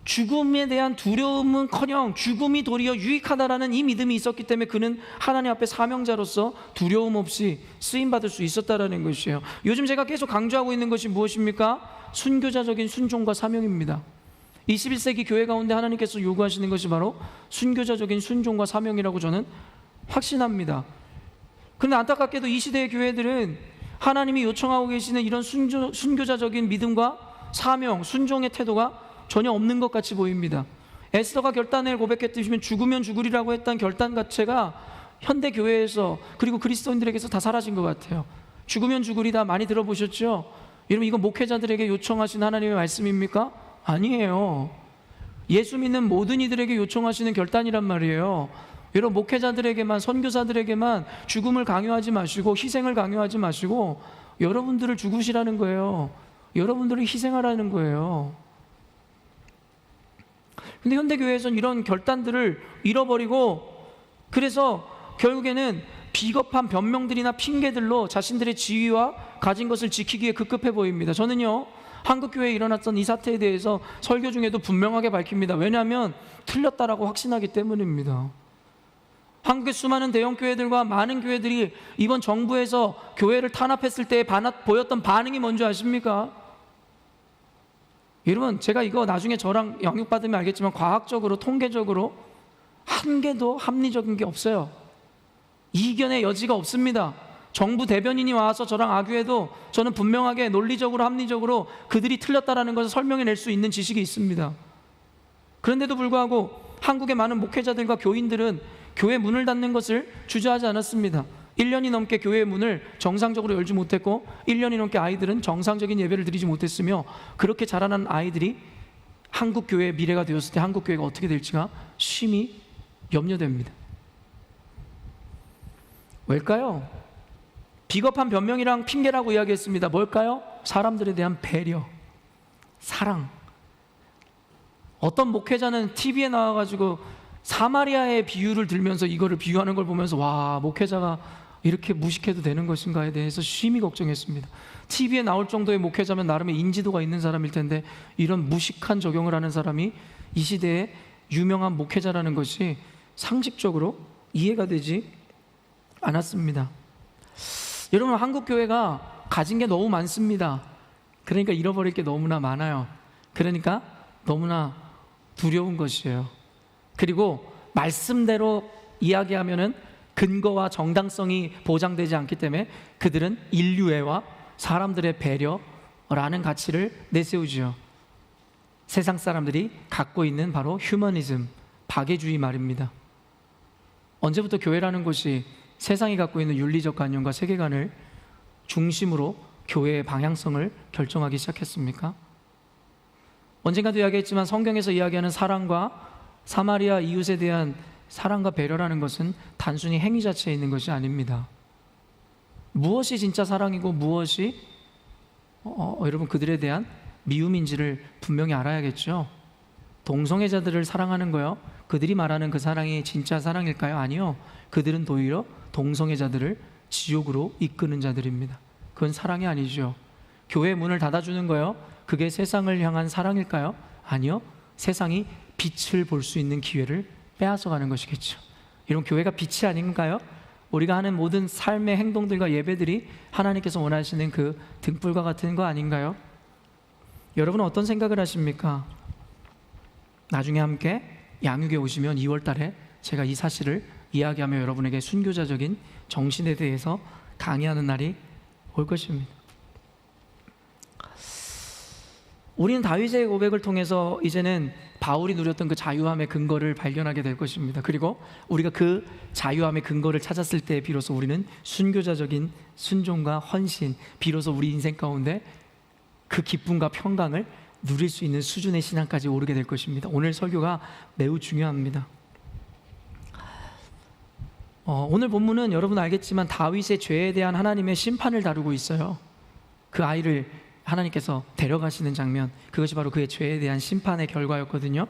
죽음에 대한 두려움은커녕 죽음이 도리어 유익하다라는 이 믿음이 있었기 때문에 그는 하나님 앞에 사명자로서 두려움 없이 쓰임받을 수 있었다라는 것이에요. 요즘 제가 계속 강조하고 있는 것이 무엇입니까? 순교자적인 순종과 사명입니다. 21세기 교회 가운데 하나님께서 요구하시는 것이 바로 순교자적인 순종과 사명이라고 저는 확신합니다. 그런데 안타깝게도 이 시대의 교회들은 하나님이 요청하고 계시는 이런 순교자적인 믿음과 사명, 순종의 태도가 전혀 없는 것 같이 보입니다. 에스더가 결단을 고백했듯이 죽으면 죽으리라고 했던 결단 자체가 현대 교회에서 그리고 그리스도인들에게서 다 사라진 것 같아요. 죽으면 죽으리다 많이 들어보셨죠? 여러분, 이거 목회자들에게 요청하신 하나님의 말씀입니까? 아니에요. 예수 믿는 모든 이들에게 요청하시는 결단이란 말이에요. 여러분, 목회자들에게만, 선교사들에게만 죽음을 강요하지 마시고 희생을 강요하지 마시고 여러분들을 죽으시라는 거예요. 여러분들을 희생하라는 거예요. 근데 현대교회에서는 이런 결단들을 잃어버리고, 그래서 결국에는 비겁한 변명들이나 핑계들로 자신들의 지위와 가진 것을 지키기에 급급해 보입니다. 저는요, 한국교회에 일어났던 이 사태에 대해서 설교 중에도 분명하게 밝힙니다. 왜냐하면 틀렸다라고 확신하기 때문입니다. 한국의 수많은 대형교회들과 많은 교회들이 이번 정부에서 교회를 탄압했을 때 보였던 반응이 뭔지 아십니까? 여러분, 제가 이거 나중에 저랑 영역받으면 알겠지만 과학적으로, 통계적으로 한 개도 합리적인 게 없어요. 이견의 여지가 없습니다. 정부 대변인이 와서 저랑 아규해도 저는 분명하게 논리적으로, 합리적으로 그들이 틀렸다라는 것을 설명해낼 수 있는 지식이 있습니다. 그런데도 불구하고 한국의 많은 목회자들과 교인들은 교회 문을 닫는 것을 주저하지 않았습니다. 1년이 넘게 교회의 문을 정상적으로 열지 못했고 1년이 넘게 아이들은 정상적인 예배를 드리지 못했으며, 그렇게 자라난 아이들이 한국 교회의 미래가 되었을 때 한국 교회가 어떻게 될지가 심히 염려됩니다. 왜일까요? 비겁한 변명이랑 핑계라고 이야기했습니다. 뭘까요? 사람들에 대한 배려, 사랑. 어떤 목회자는 TV에 나와가지고 사마리아의 비유를 들면서 이거를 비유하는 걸 보면서 와, 목회자가 이렇게 무식해도 되는 것인가에 대해서 심히 걱정했습니다. TV에 나올 정도의 목회자면 나름의 인지도가 있는 사람일 텐데 이런 무식한 적용을 하는 사람이 이 시대의 유명한 목회자라는 것이 상식적으로 이해가 되지 않았습니다. 여러분, 한국 교회가 가진 게 너무 많습니다. 그러니까 잃어버릴 게 너무나 많아요. 그러니까 너무나 두려운 것이에요. 그리고 말씀대로 이야기하면은 근거와 정당성이 보장되지 않기 때문에 그들은 인류애와 사람들의 배려라는 가치를 내세우지요. 세상 사람들이 갖고 있는 바로 휴머니즘, 박애주의 말입니다. 언제부터 교회라는 곳이 세상이 갖고 있는 윤리적 관념과 세계관을 중심으로 교회의 방향성을 결정하기 시작했습니까? 언젠가도 이야기했지만 성경에서 이야기하는 사랑과 사마리아 이웃에 대한 사랑과 배려라는 것은 단순히 행위 자체에 있는 것이 아닙니다. 무엇이 진짜 사랑이고 무엇이 여러분 그들에 대한 미움인지를 분명히 알아야겠죠. 동성애자들을 사랑하는 거요, 그들이 말하는 그 사랑이 진짜 사랑일까요? 아니요. 그들은 오히려 동성애자들을 지옥으로 이끄는 자들입니다. 그건 사랑이 아니죠. 교회 문을 닫아주는 거요, 그게 세상을 향한 사랑일까요? 아니요. 세상이 빛을 볼 수 있는 기회를 빼앗아가는 것이겠죠. 이런 교회가 빛이 아닌가요? 우리가 하는 모든 삶의 행동들과 예배들이 하나님께서 원하시는 그 등불과 같은 거 아닌가요? 여러분은 어떤 생각을 하십니까? 나중에 함께 양육에 오시면 2월 달에 제가 이 사실을 이야기하며 여러분에게 순교자적인 정신에 대해서 강의하는 날이 올 것입니다. 우리는 다윗의 고백을 통해서 이제는 바울이 누렸던 그 자유함의 근거를 발견하게 될 것입니다. 그리고 우리가 그 자유함의 근거를 찾았을 때 비로소 우리는 순교자적인 순종과 헌신, 비로소 우리 인생 가운데 그 기쁨과 평강을 누릴 수 있는 수준의 신앙까지 오르게 될 것입니다. 오늘 설교가 매우 중요합니다. 오늘 본문은 여러분 알겠지만 다윗의 죄에 대한 하나님의 심판을 다루고 있어요. 그 아이를 하나님께서 데려가시는 장면, 그것이 바로 그의 죄에 대한 심판의 결과였거든요.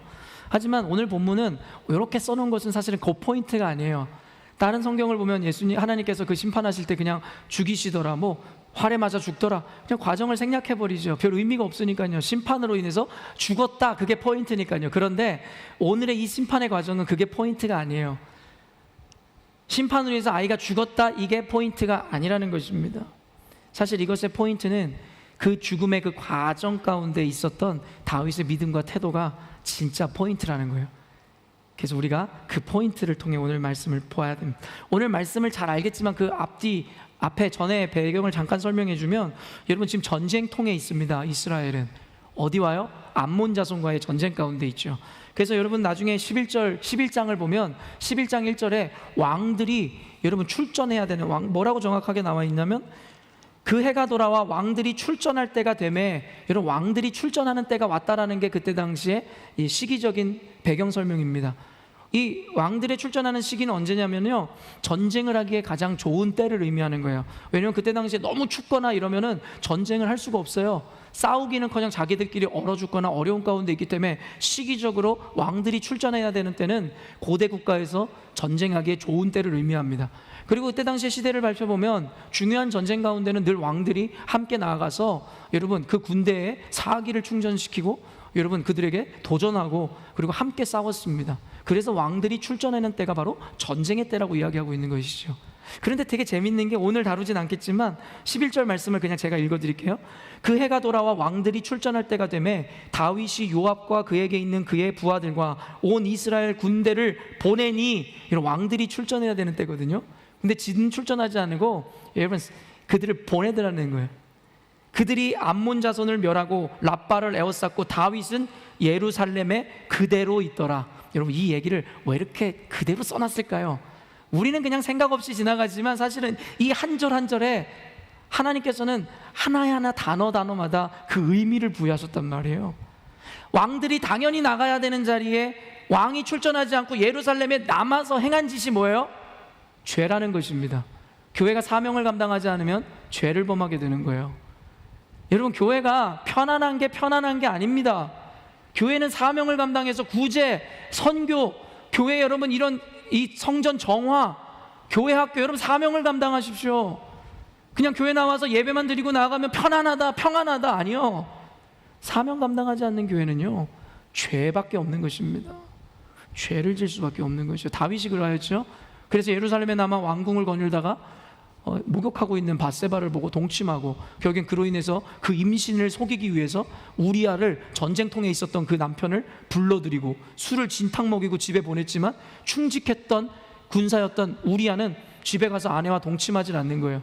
하지만 오늘 본문은 이렇게 써놓은 것은 사실은 그 포인트가 아니에요. 다른 성경을 보면 하나님께서 그 심판하실 때 그냥 죽이시더라, 뭐 활에 맞아 죽더라, 그냥 과정을 생략해버리죠. 별 의미가 없으니까요. 심판으로 인해서 죽었다, 그게 포인트니까요. 그런데 오늘의 이 심판의 과정은 그게 포인트가 아니에요. 심판으로 인해서 아이가 죽었다, 이게 포인트가 아니라는 것입니다. 사실 이것의 포인트는 그 죽음의 그 과정 가운데 있었던 다윗의 믿음과 태도가 진짜 포인트라는 거예요. 그래서 우리가 그 포인트를 통해 오늘 말씀을 보아야 됩니다. 오늘 말씀을 잘 알겠지만 그 앞에 전에 배경을 잠깐 설명해 주면, 여러분 지금 전쟁통에 있습니다. 이스라엘은 어디 와요? 암몬 자손과의 전쟁 가운데 있죠. 그래서 여러분 나중에 11장을 보면 11장 1절에 왕들이 여러분 출전해야 되는, 뭐라고 정확하게 나와 있냐면, 그 해가 돌아와 왕들이 출전할 때가 되매, 여러분 왕들이 출전하는 때가 왔다라는 게 그때 당시에 이 시기적인 배경 설명입니다. 이 왕들의 출전하는 시기는 언제냐면요, 전쟁을 하기에 가장 좋은 때를 의미하는 거예요. 왜냐하면 그때 당시에 너무 춥거나 이러면은 전쟁을 할 수가 없어요. 싸우기는커녕 자기들끼리 얼어 죽거나 어려운 가운데 있기 때문에 시기적으로 왕들이 출전해야 되는 때는 고대 국가에서 전쟁하기에 좋은 때를 의미합니다. 그리고 그때 당시의 시대를 살펴보면 중요한 전쟁 가운데는 늘 왕들이 함께 나아가서 여러분 그 군대에 사기를 충전시키고 여러분 그들에게 도전하고 그리고 함께 싸웠습니다. 그래서 왕들이 출전하는 때가 바로 전쟁의 때라고 이야기하고 있는 것이죠. 그런데 되게 재밌는 게, 오늘 다루진 않겠지만 11절 말씀을 그냥 제가 읽어드릴게요. 그 해가 돌아와 왕들이 출전할 때가 되매 다윗이 요압과 그에게 있는 그의 부하들과 온 이스라엘 군대를 보내니, 이런 왕들이 출전해야 되는 때거든요. 근데 지는 출전하지 않고 여러분 그들을 보내더라는 거예요. 그들이 암몬 자손을 멸하고 라빠를 에워쌌고 다윗은 예루살렘에 그대로 있더라. 여러분 이 얘기를 왜 이렇게 그대로 써놨을까요? 우리는 그냥 생각 없이 지나가지만 사실은 이 한 절 한 절에 하나님께서는 하나하나 단어마다 그 의미를 부여하셨단 말이에요. 왕들이 당연히 나가야 되는 자리에 왕이 출전하지 않고 예루살렘에 남아서 행한 짓이 뭐예요? 죄라는 것입니다. 교회가 사명을 감당하지 않으면 죄를 범하게 되는 거예요. 여러분 교회가 편안한 게 아닙니다. 교회는 사명을 감당해서 구제, 선교, 교회 여러분 이런 이 성전 정화, 교회 학교 여러분 사명을 감당하십시오. 그냥 교회 나와서 예배만 드리고 나가면 편안하다, 평안하다, 아니요. 사명 감당하지 않는 교회는요 죄밖에 없는 것입니다. 죄를 질 수밖에 없는 것이죠. 다윗이 그러하였죠. 그래서 예루살렘에 남아 왕궁을 거닐다가 목욕하고 있는 밧세바를 보고 동침하고, 결국엔 그로 인해서 그 임신을 속이기 위해서 우리아를, 전쟁통에 있었던 그 남편을 불러들이고 술을 진탕 먹이고 집에 보냈지만 충직했던 군사였던 우리아는 집에 가서 아내와 동침하지 않는 거예요.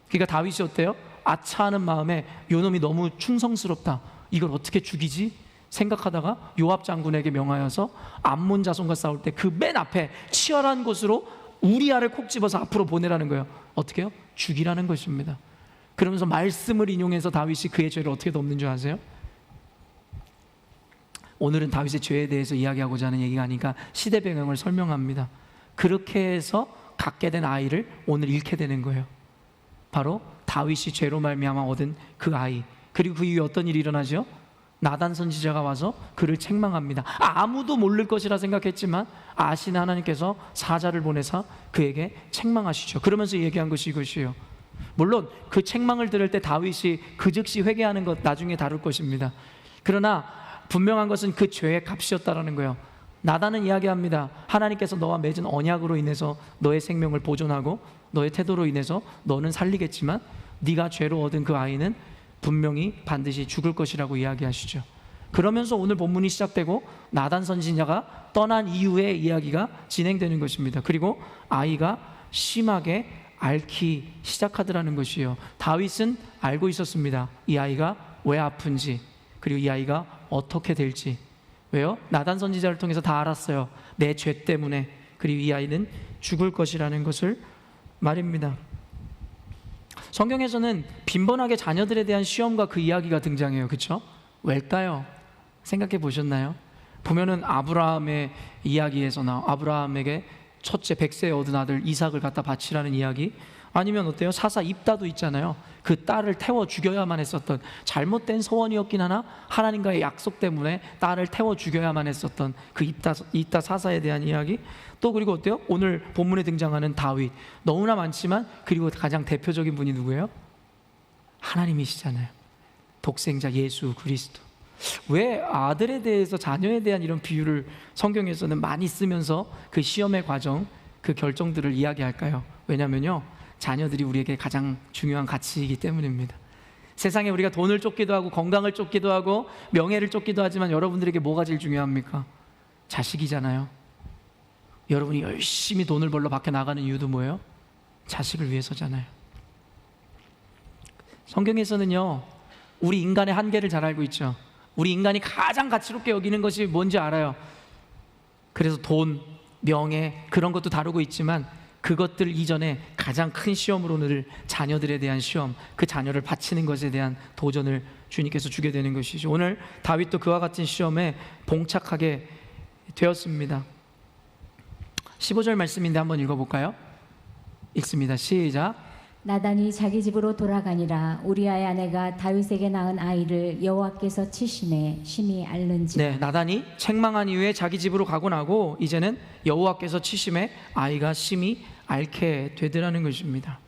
그러니까 다윗이 어때요? 아차하는 마음에 요놈이 너무 충성스럽다, 이걸 어떻게 죽이지? 생각하다가 요압 장군에게 명하여서 암몬 자손과 싸울 때 그 맨 앞에 치열한 곳으로 우리아를 콕 집어서 앞으로 보내라는 거예요. 어떻게 해요? 죽이라는 것입니다. 그러면서 말씀을 인용해서 다윗이 그의 죄를 어떻게 덮는 줄 아세요? 오늘은 다윗의 죄에 대해서 이야기하고자 하는 얘기가 아니니까 시대 배경을 설명합니다. 그렇게 해서 갖게 된 아이를 오늘 잃게 되는 거예요. 바로 다윗이 죄로 말미암아 얻은 그 아이. 그리고 그 이후에 어떤 일이 일어나죠? 나단 선지자가 와서 그를 책망합니다. 아무도 모를 것이라 생각했지만 아시는 하나님께서 사자를 보내사 그에게 책망하시죠. 그러면서 얘기한 것이 이것이에요. 물론 그 책망을 들을 때 다윗이 그 즉시 회개하는 것 나중에 다룰 것입니다. 그러나 분명한 것은 그 죄의 값이었다라는 거예요. 나단은 이야기합니다. 하나님께서 너와 맺은 언약으로 인해서 너의 생명을 보존하고 너의 태도로 인해서 너는 살리겠지만 네가 죄로 얻은 그 아이는 분명히 반드시 죽을 것이라고 이야기하시죠. 그러면서 오늘 본문이 시작되고 나단 선지자가 떠난 이후의 이야기가 진행되는 것입니다. 그리고 아이가 심하게 앓기 시작하더라는 것이에요. 다윗은 알고 있었습니다. 이 아이가 왜 아픈지, 그리고 이 아이가 어떻게 될지. 왜요? 나단 선지자를 통해서 다 알았어요. 내 죄 때문에. 그리고 이 아이는 죽을 것이라는 것을 말입니다. 성경에서는 빈번하게 자녀들에 대한 시험과 그 이야기가 등장해요. 그렇죠? 왜일까요? 생각해 보셨나요? 보면은 아브라함의 이야기에서나 아브라함에게 첫째 100세에 얻은 아들 이삭을 갖다 바치라는 이야기, 아니면 어때요? 사사 입다도 있잖아요. 그 딸을 태워 죽여야만 했었던, 잘못된 소원이었긴 하나 하나님과의 약속 때문에 딸을 태워 죽여야만 했었던 그 입다 사사에 대한 이야기. 또 그리고 어때요? 오늘 본문에 등장하는 다윗, 너무나 많지만 그리고 가장 대표적인 분이 누구예요? 하나님이시잖아요. 독생자 예수 그리스도. 왜 아들에 대해서, 자녀에 대한 이런 비유를 성경에서는 많이 쓰면서 그 시험의 과정, 그 결정들을 이야기할까요? 왜냐면요, 자녀들이 우리에게 가장 중요한 가치이기 때문입니다. 세상에 우리가 돈을 쫓기도 하고 건강을 쫓기도 하고 명예를 쫓기도 하지만 여러분들에게 뭐가 제일 중요합니까? 자식이잖아요. 여러분이 열심히 돈을 벌러 밖에 나가는 이유도 뭐예요? 자식을 위해서잖아요. 성경에서는요, 우리 인간의 한계를 잘 알고 있죠. 우리 인간이 가장 가치롭게 여기는 것이 뭔지 알아요. 그래서 돈, 명예 그런 것도 다루고 있지만 그것들 이전에 가장 큰 시험으로는 자녀들에 대한 시험, 그 자녀를 바치는 것에 대한 도전을 주님께서 주게 되는 것이죠. 오늘 다윗도 그와 같은 시험에 봉착하게 되었습니다. 15절 말씀인데 한번 읽어볼까요? 읽습니다. 시작. 나단이 자기 집으로 돌아가니라. 우리아의 아내가 다윗에게 낳은 아이를 여호와께서 치심에 심히 앓는지라. 네, 나단이 책망한 이후에 자기 집으로 가고 나고 이제는 여호와께서 치심에 아이가 심히 앓게 되더라는 것입니다.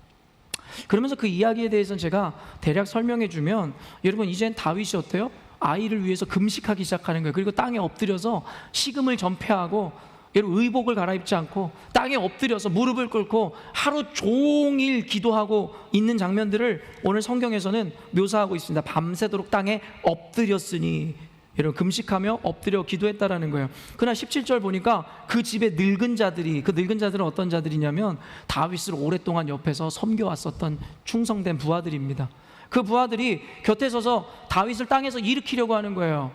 그러면서 그 이야기에 대해서는 제가 대략 설명해 주면, 여러분 이젠 다윗이 어때요? 아이를 위해서 금식하기 시작하는 거예요. 그리고 땅에 엎드려서 식음을 전폐하고, 여러분 의복을 갈아입지 않고 땅에 엎드려서 무릎을 꿇고 하루 종일 기도하고 있는 장면들을 오늘 성경에서는 묘사하고 있습니다. 밤새도록 땅에 엎드렸으니, 여러분 금식하며 엎드려 기도했다라는 거예요. 그러나 17절 보니까 그 집에 늙은 자들이, 그 늙은 자들은 어떤 자들이냐면 다윗을 오랫동안 옆에서 섬겨왔었던 충성된 부하들입니다. 그 부하들이 곁에 서서 다윗을 땅에서 일으키려고 하는 거예요.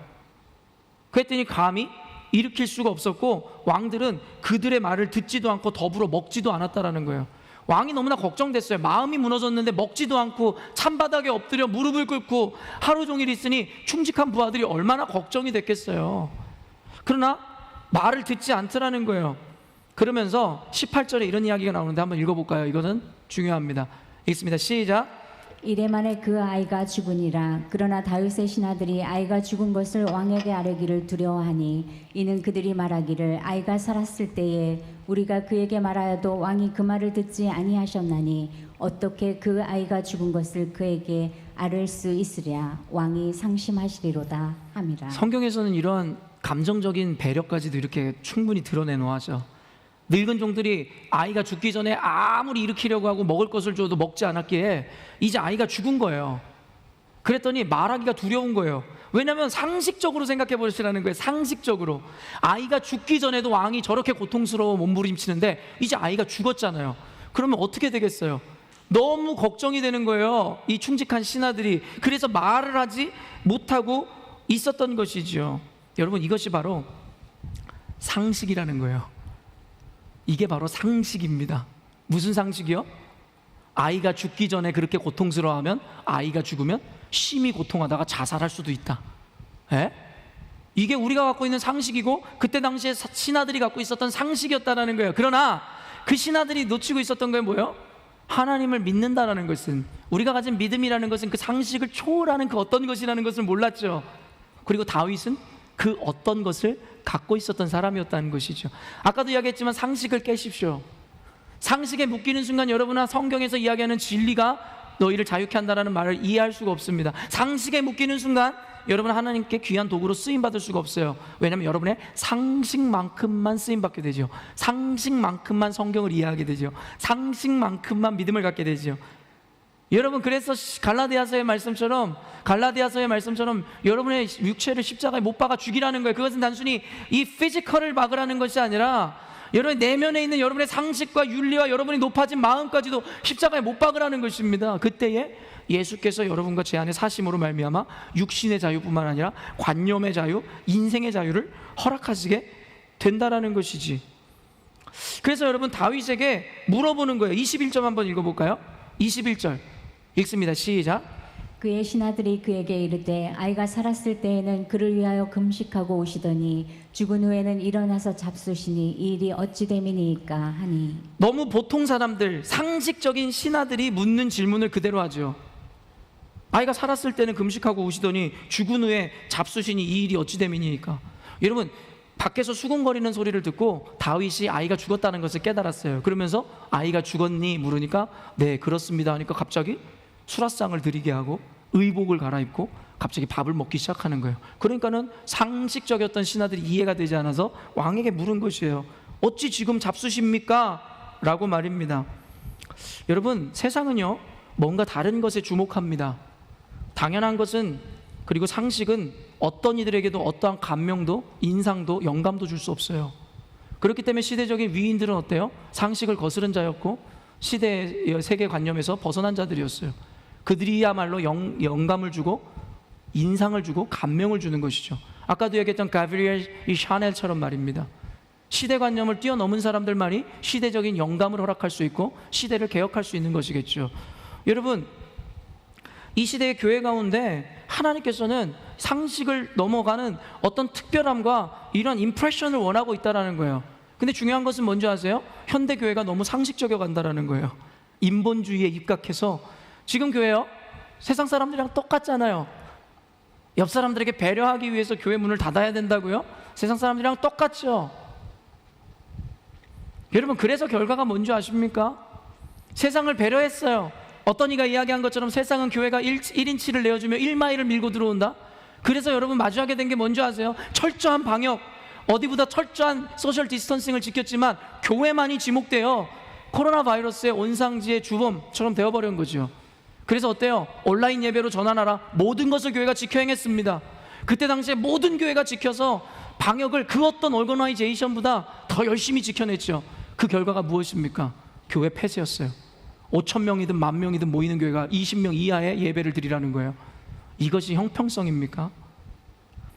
그랬더니 감히 일으킬 수가 없었고, 왕들은 그들의 말을 듣지도 않고 더불어 먹지도 않았다라는 거예요. 왕이 너무나 걱정됐어요. 마음이 무너졌는데 먹지도 않고 찬바닥에 엎드려 무릎을 꿇고 하루 종일 있으니 충직한 부하들이 얼마나 걱정이 됐겠어요. 그러나 말을 듣지 않더라는 거예요. 그러면서 18절에 이런 이야기가 나오는데 한번 읽어볼까요? 이거는 중요합니다. 읽습니다. 시작. 이래 만에 그 아이가 죽으니라. 그러나 다윗의 신하들이 아이가 죽은 것을 왕에게 아뢰기를 두려워하니, 이는 그들이 말하기를 아이가 살았을 때에 우리가 그에게 말하여도 왕이 그 말을 듣지 아니하셨나니 어떻게 그 아이가 죽은 것을 그에게 아뢰 수 있으랴. 왕이 상심하시리로다 함이라. 성경에서는 이런 감정적인 배려까지도 이렇게 충분히 드러내놓아죠. 늙은 종들이 아이가 죽기 전에 아무리 일으키려고 하고 먹을 것을 줘도 먹지 않았기에 이제 아이가 죽은 거예요. 그랬더니 말하기가 두려운 거예요. 왜냐하면 상식적으로 생각해 보시라는 거예요. 상식적으로 아이가 죽기 전에도 왕이 저렇게 고통스러워 몸부림치는데 이제 아이가 죽었잖아요. 그러면 어떻게 되겠어요? 너무 걱정이 되는 거예요, 이 충직한 신하들이. 그래서 말을 하지 못하고 있었던 것이죠. 여러분 이것이 바로 상식이라는 거예요. 이게 바로 상식입니다. 무슨 상식이요? 아이가 죽기 전에 그렇게 고통스러워하면 아이가 죽으면 심히 고통하다가 자살할 수도 있다. 에? 이게 우리가 갖고 있는 상식이고 그때 당시에 신하들이 갖고 있었던 상식이었다는 거예요. 그러나 그 신하들이 놓치고 있었던 게 뭐예요? 하나님을 믿는다라는 것은, 우리가 가진 믿음이라는 것은 그 상식을 초월하는 그 어떤 것이라는 것을 몰랐죠. 그리고 다윗은 그 어떤 것을 갖고 있었던 사람이었다는 것이죠. 아까도 이야기했지만 상식을 깨십시오. 상식에 묶이는 순간 여러분아 성경에서 이야기하는 진리가 너희를 자유케 한다는 말을 이해할 수가 없습니다. 상식에 묶이는 순간 여러분 하나님께 귀한 도구로 쓰임받을 수가 없어요. 왜냐하면 여러분의 상식만큼만 쓰임받게 되죠. 상식만큼만 성경을 이해하게 되죠. 상식만큼만 믿음을 갖게 되죠. 여러분 그래서 갈라디아서의 말씀처럼 여러분의 육체를 십자가에 못 박아 죽이라는 거예요. 그것은 단순히 이 피지컬을 막으라는 것이 아니라 여러분의 내면에 있는 여러분의 상식과 윤리와 여러분이 높아진 마음까지도 십자가에 못 박으라는 것입니다. 그때에 예수께서 여러분과 제 안에 사심으로 말미암아 육신의 자유뿐만 아니라 관념의 자유, 인생의 자유를 허락하시게 된다라는 것이지. 그래서 여러분 다윗에게 물어보는 거예요. 21절 한번 읽어볼까요? 21절 읽습니다. 시작. 그의 신하들이 그에게 이르되 아이가 살았을 때에는 그를 위하여 금식하고 오시더니 죽은 후에는 일어나서 잡수시니 이 일이 어찌 됨이니까 하니. 너무 보통 사람들, 상식적인 신하들이 묻는 질문을 그대로 하죠. 아이가 살았을 때는 금식하고 오시더니 죽은 후에 잡수시니 이 일이 어찌 됨이니까. 여러분 밖에서 수군거리는 소리를 듣고 다윗이 아이가 죽었다는 것을 깨달았어요. 그러면서 아이가 죽었니? 물으니까 네 그렇습니다 하니까 갑자기 수라상을 드리게 하고 의복을 갈아입고 갑자기 밥을 먹기 시작하는 거예요. 그러니까는 상식적이었던 신하들이 이해가 되지 않아서 왕에게 물은 것이에요. 어찌 지금 잡수십니까? 라고 말입니다. 여러분 세상은요 뭔가 다른 것에 주목합니다. 당연한 것은, 그리고 상식은 어떤 이들에게도 어떠한 감명도, 인상도, 영감도 줄 수 없어요. 그렇기 때문에 시대적인 위인들은 어때요? 상식을 거스른 자였고 시대의 세계관념에서 벗어난 자들이었어요. 그들이야말로 영감을 주고 인상을 주고 감명을 주는 것이죠. 아까도 얘기했던 가브리엘 이 샤넬처럼 말입니다. 시대관념을 뛰어넘은 사람들만이 시대적인 영감을 허락할 수 있고 시대를 개혁할 수 있는 것이겠죠. 여러분, 이 시대의 교회 가운데 하나님께서는 상식을 넘어가는 어떤 특별함과 이런 임프레션을 원하고 있다는 거예요. 근데 중요한 것은 뭔지 아세요? 현대 교회가 너무 상식적이어 간다는 거예요. 인본주의에 입각해서. 지금 교회요, 세상 사람들이랑 똑같잖아요. 옆 사람들에게 배려하기 위해서 교회 문을 닫아야 된다고요? 세상 사람들이랑 똑같죠. 여러분, 그래서 결과가 뭔지 아십니까? 세상을 배려했어요. 어떤 이가 이야기한 것처럼 세상은 교회가 1인치를 내어주며 1마일을 밀고 들어온다. 그래서 여러분 마주하게 된 게 뭔지 아세요? 철저한 방역, 어디보다 철저한 소셜 디스턴싱을 지켰지만 교회만이 지목되어 코로나 바이러스의 온상지의 주범처럼 되어버린 거죠. 그래서 어때요? 온라인 예배로 전환하라. 모든 것을 교회가 지켜 행했습니다. 그때 당시에 모든 교회가 지켜서 방역을 그 어떤 오거나이제이션보다 더 열심히 지켜냈죠. 그 결과가 무엇입니까? 교회 폐쇄였어요. 5,000명이든 10,000명이든 모이는 교회가 20명 이하의 예배를 드리라는 거예요. 이것이 형평성입니까?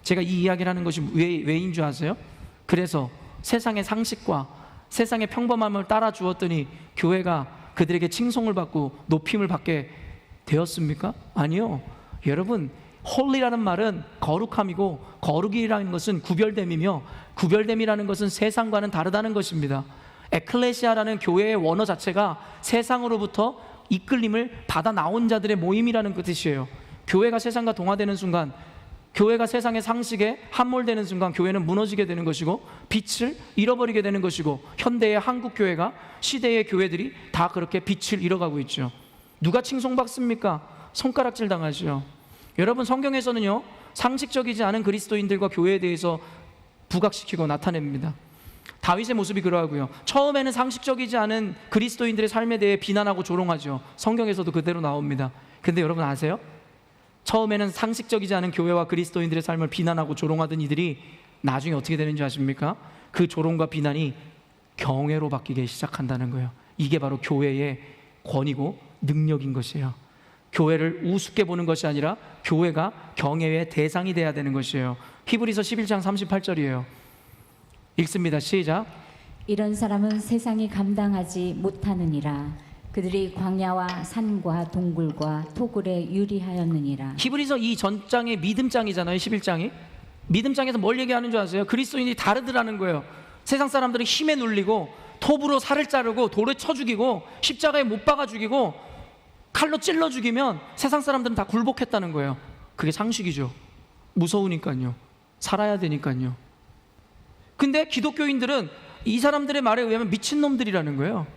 제가 이 이야기를 하는 것이 왜인 줄 아세요? 그래서 세상의 상식과 세상의 평범함을 따라 주었더니 교회가 그들에게 칭송을 받고 높임을 받게 되었습니까? 아니요. 여러분, 홀리라는 말은 거룩함이고 거룩이라는 것은 구별됨이며 구별됨이라는 것은 세상과는 다르다는 것입니다. 에클레시아라는 교회의 원어 자체가 세상으로부터 이끌림을 받아 나온 자들의 모임이라는 그 뜻이에요. 교회가 세상과 동화되는 순간, 교회가 세상의 상식에 함몰되는 순간 교회는 무너지게 되는 것이고 빛을 잃어버리게 되는 것이고, 현대의 한국 교회가, 시대의 교회들이 다 그렇게 빛을 잃어가고 있죠. 누가 칭송받습니까? 손가락질 당하죠. 여러분, 성경에서는요, 상식적이지 않은 그리스도인들과 교회에 대해서 부각시키고 나타냅니다. 다윗의 모습이 그러하고요. 처음에는 상식적이지 않은 그리스도인들의 삶에 대해 비난하고 조롱하죠. 성경에서도 그대로 나옵니다. 근데 여러분 아세요? 처음에는 상식적이지 않은 교회와 그리스도인들의 삶을 비난하고 조롱하던 이들이 나중에 어떻게 되는지 아십니까? 그 조롱과 비난이 경외로 바뀌기 시작한다는 거예요. 이게 바로 교회의 권위고 능력인 것이에요. 교회를 우습게 보는 것이 아니라 교회가 경외의 대상이 돼야 되는 것이에요. 히브리서 11장 38절이에요. 읽습니다. 시작. 이런 사람은 세상이 감당하지 못하느니라. 그들이 광야와 산과 동굴과 토굴에 유리하였느니라. 히브리서 이 전장이 믿음장이잖아요. 11장이 믿음장에서 뭘 얘기하는 줄 아세요? 그리스도인이 다르더라는 거예요. 세상 사람들은 힘에 눌리고 톱으로 살을 자르고 돌에 쳐 죽이고 십자가에 못 박아 죽이고 칼로 찔러 죽이면 세상 사람들은 다 굴복했다는 거예요. 그게 상식이죠. 무서우니까요. 살아야 되니까요. 근데 기독교인들은 이 사람들의 말에 의하면 미친놈들이라는 거예요.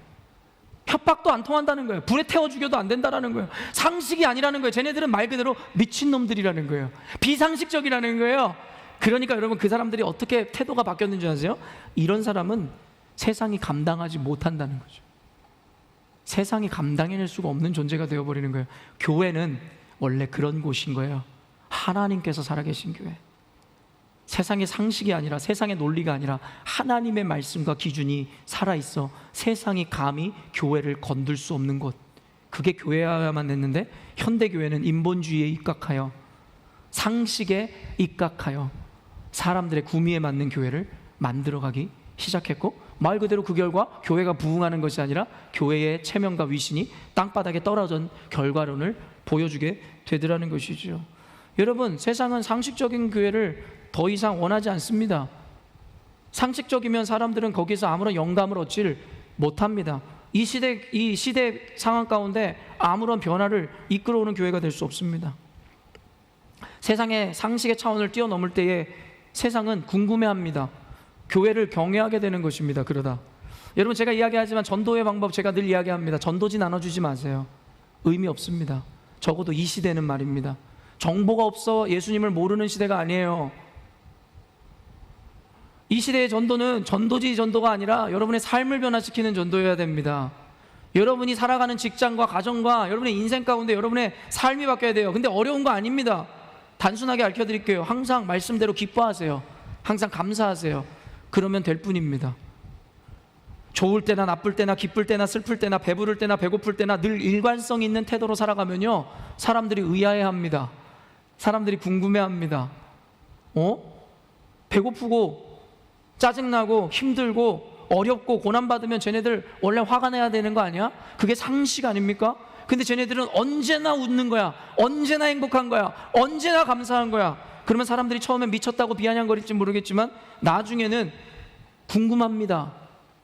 협박도 안 통한다는 거예요. 불에 태워 죽여도 안 된다는 거예요. 상식이 아니라는 거예요. 쟤네들은 말 그대로 미친놈들이라는 거예요. 비상식적이라는 거예요. 그러니까 여러분, 그 사람들이 어떻게 태도가 바뀌었는지 아세요? 이런 사람은 세상이 감당하지 못한다는 거죠. 세상이 감당해낼 수가 없는 존재가 되어버리는 거예요. 교회는 원래 그런 곳인 거예요. 하나님께서 살아계신 교회. 세상의 상식이 아니라, 세상의 논리가 아니라 하나님의 말씀과 기준이 살아있어 세상이 감히 교회를 건들 수 없는 곳, 그게 교회여야만 했는데 현대교회는 인본주의에 입각하여 상식에 입각하여 사람들의 구미에 맞는 교회를 만들어가기 시작했고, 말 그대로 그 결과 교회가 부흥하는 것이 아니라 교회의 체면과 위신이 땅바닥에 떨어진 결과론을 보여주게 되더라는 것이죠. 여러분, 세상은 상식적인 교회를 더 이상 원하지 않습니다. 상식적이면 사람들은 거기서 아무런 영감을 얻지를 못합니다. 이 시대 상황 가운데 아무런 변화를 이끌어오는 교회가 될 수 없습니다. 세상의 상식의 차원을 뛰어넘을 때에 세상은 궁금해합니다. 교회를 경외하게 되는 것입니다. 그러다 여러분, 제가 이야기하지만 전도의 방법 제가 늘 이야기합니다. 전도지 나눠주지 마세요. 의미 없습니다. 적어도 이 시대는 말입니다. 정보가 없어 예수님을 모르는 시대가 아니에요. 이 시대의 전도는 전도지 전도가 아니라 여러분의 삶을 변화시키는 전도여야 됩니다. 여러분이 살아가는 직장과 가정과 여러분의 인생 가운데 여러분의 삶이 바뀌어야 돼요. 근데 어려운 거 아닙니다. 단순하게 알려드릴게요. 항상 말씀대로 기뻐하세요. 항상 감사하세요. 그러면 될 뿐입니다. 좋을 때나 나쁠 때나 기쁠 때나 슬플 때나 배부를 때나 배고플 때나 늘 일관성 있는 태도로 살아가면요, 사람들이 의아해합니다. 사람들이 궁금해합니다. 배고프고 짜증나고 힘들고 어렵고 고난받으면 쟤네들 원래 화가 내야 되는 거 아니야? 그게 상식 아닙니까? 근데 쟤네들은 언제나 웃는 거야. 언제나 행복한 거야. 언제나 감사한 거야. 그러면 사람들이 처음엔 미쳤다고 비아냥거릴지 모르겠지만 나중에는 궁금합니다.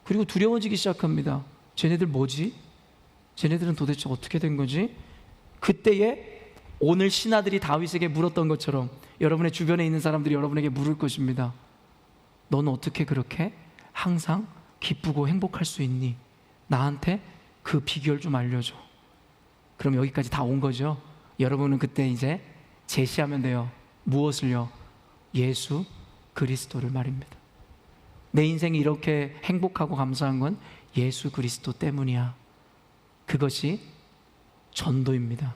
그리고 두려워지기 시작합니다. 쟤네들 뭐지? 쟤네들은 도대체 어떻게 된 거지? 그때에 오늘 신하들이 다윗에게 물었던 것처럼 여러분의 주변에 있는 사람들이 여러분에게 물을 것입니다. 너는 어떻게 그렇게 항상 기쁘고 행복할 수 있니? 나한테 그 비결 좀 알려줘. 그럼 여기까지 다 온 거죠. 여러분은 그때 이제 제시하면 돼요. 무엇을요? 예수 그리스도를 말입니다. 내 인생이 이렇게 행복하고 감사한 건 예수 그리스도 때문이야. 그것이 전도입니다.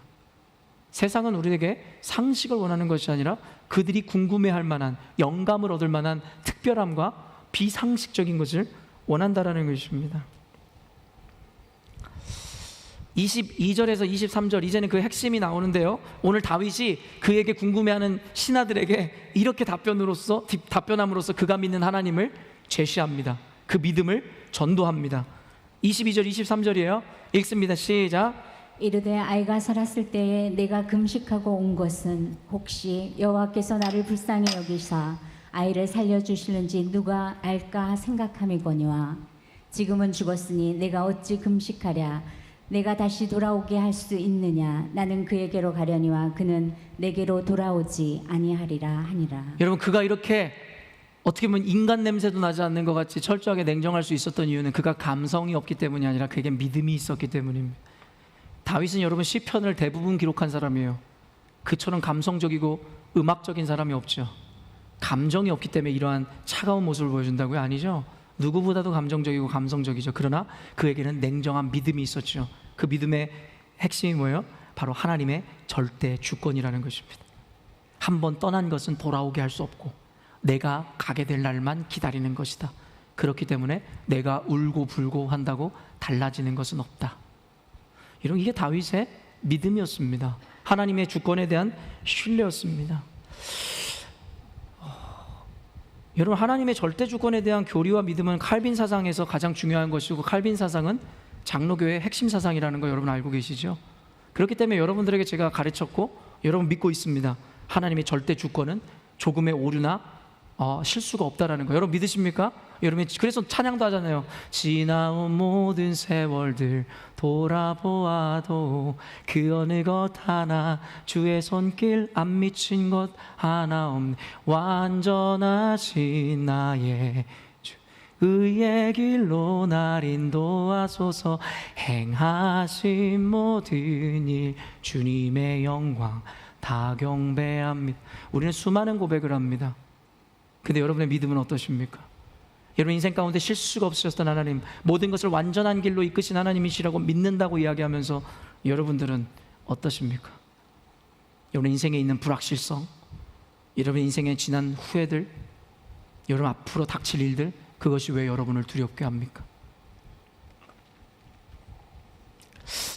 세상은 우리에게 상식을 원하는 것이 아니라 그들이 궁금해할 만한, 영감을 얻을 만한 특별함과 비상식적인 것을 원한다라는 것입니다. 22절에서 23절, 이제는 그 핵심이 나오는데요, 오늘 다윗이 그에게 궁금해하는 신하들에게 이렇게 답변함으로써 그가 믿는 하나님을 제시합니다. 그 믿음을 전도합니다. 22절 23절이에요. 읽습니다. 시작. 이르되 아이가 살았을 때에 내가 금식하고 온 것은 혹시 여호와께서 나를 불쌍히 여기사 아이를 살려주시는지 누가 알까 생각함이거니와 지금은 죽었으니 내가 어찌 금식하랴. 내가 다시 돌아오게 할 수 있느냐. 나는 그에게로 가려니와 그는 내게로 돌아오지 아니하리라 하니라. 여러분, 그가 이렇게 어떻게 보면 인간 냄새도 나지 않는 것 같이 철저하게 냉정할 수 있었던 이유는 그가 감성이 없기 때문이 아니라 그에게 믿음이 있었기 때문입니다. 다윗은 여러분 시편을 대부분 기록한 사람이에요. 그처럼 감성적이고 음악적인 사람이 없죠. 감정이 없기 때문에 이러한 차가운 모습을 보여준다고요? 아니죠. 누구보다도 감정적이고 감성적이죠. 그러나 그에게는 냉정한 믿음이 있었죠. 그 믿음의 핵심이 뭐예요? 바로 하나님의 절대 주권이라는 것입니다. 한번 떠난 것은 돌아오게 할 수 없고 내가 가게 될 날만 기다리는 것이다. 그렇기 때문에 내가 울고 불고 한다고 달라지는 것은 없다. 여러분, 이게 다윗의 믿음이었습니다. 하나님의 주권에 대한 신뢰였습니다. 여러분, 하나님의 절대 주권에 대한 교리와 믿음은 칼빈 사상에서 가장 중요한 것이고, 칼빈 사상은 장로교의 핵심 사상이라는 거 여러분 알고 계시죠? 그렇기 때문에 여러분들에게 제가 가르쳤고 여러분 믿고 있습니다. 하나님의 절대 주권은 조금의 오류나 실수가 없다라는 거 여러분 믿으십니까? 여러분, 그래서 찬양도 하잖아요. 지나온 모든 세월들 돌아보아도 그 어느 것 하나 주의 손길 안 미친 것 하나 없네. 완전하신 나의 주 의의 길로 날 인도하소서. 행하신 모든 일 주님의 영광 다 경배합니다. 우리는 수많은 고백을 합니다. 근데 여러분의 믿음은 어떠십니까? 여러분 인생 가운데 실수가 없으셨던 하나님, 모든 것을 완전한 길로 이끄신 하나님이시라고 믿는다고 이야기하면서 여러분들은 어떠십니까? 여러분 인생에 있는 불확실성, 여러분 인생의 지난 후회들, 여러분 앞으로 닥칠 일들, 그것이 왜 여러분을 두렵게 합니까?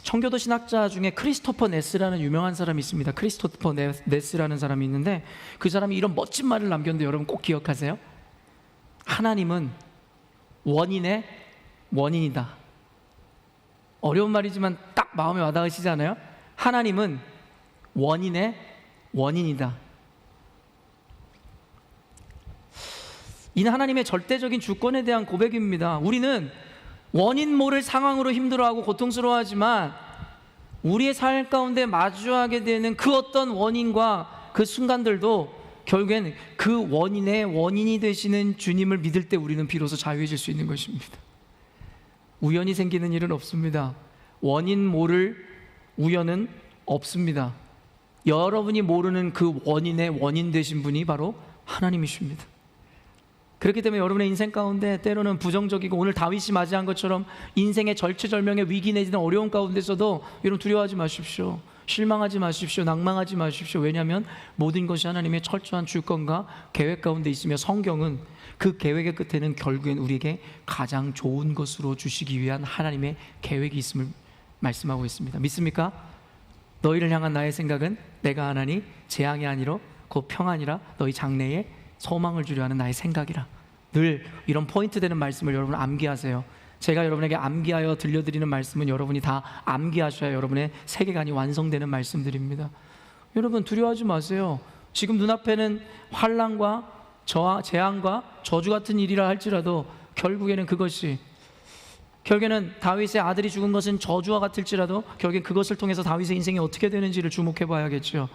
청교도 신학자 중에 크리스토퍼 네스라는 유명한 사람이 있습니다. 크리스토퍼 네스라는 사람이 있는데 그 사람이 이런 멋진 말을 남겼는데 여러분 꼭 기억하세요. 하나님은 원인의 원인이다. 어려운 말이지만 딱 마음에 와닿으시지 않아요? 하나님은 원인의 원인이다. 이는 하나님의 절대적인 주권에 대한 고백입니다. 우리는 원인 모를 상황으로 힘들어하고 고통스러워하지만 우리의 삶 가운데 마주하게 되는 그 어떤 원인과 그 순간들도 결국엔 그 원인의 원인이 되시는 주님을 믿을 때 우리는 비로소 자유해질 수 있는 것입니다. 우연히 생기는 일은 없습니다. 원인 모를 우연은 없습니다. 여러분이 모르는 그 원인의 원인 되신 분이 바로 하나님이십니다. 그렇기 때문에 여러분의 인생 가운데 때로는 부정적이고 오늘 다윗이 맞이한 것처럼 인생의 절체절명의 위기 내지는 어려운 가운데서도 여러분 두려워하지 마십시오. 실망하지 마십시오. 낭망하지 마십시오. 왜냐하면 모든 것이 하나님의 철저한 주권과 계획 가운데 있으며 성경은 그 계획의 끝에는 결국엔 우리에게 가장 좋은 것으로 주시기 위한 하나님의 계획이 있음을 말씀하고 있습니다. 믿습니까? 너희를 향한 나의 생각은 내가 하나니 재앙이 아니로 곧 평안이라 너희 장래에 소망을 주려 하는 나의 생각이라. 늘 이런 포인트 되는 말씀을 여러분 암기하세요. 제가 여러분에게 암기하여 들려드리는 말씀은 여러분이 다 암기하셔야 여러분의 세계관이 완성되는 말씀들입니다. 여러분 두려워하지 마세요. 지금 눈앞에는 환난과 재앙과 저주 같은 일이라 할지라도 결국에는 다윗의 아들이 죽은 것은 저주와 같을지라도 결국엔 그것을 통해서 다윗의 인생이 어떻게 되는지를 주목해 봐야겠죠.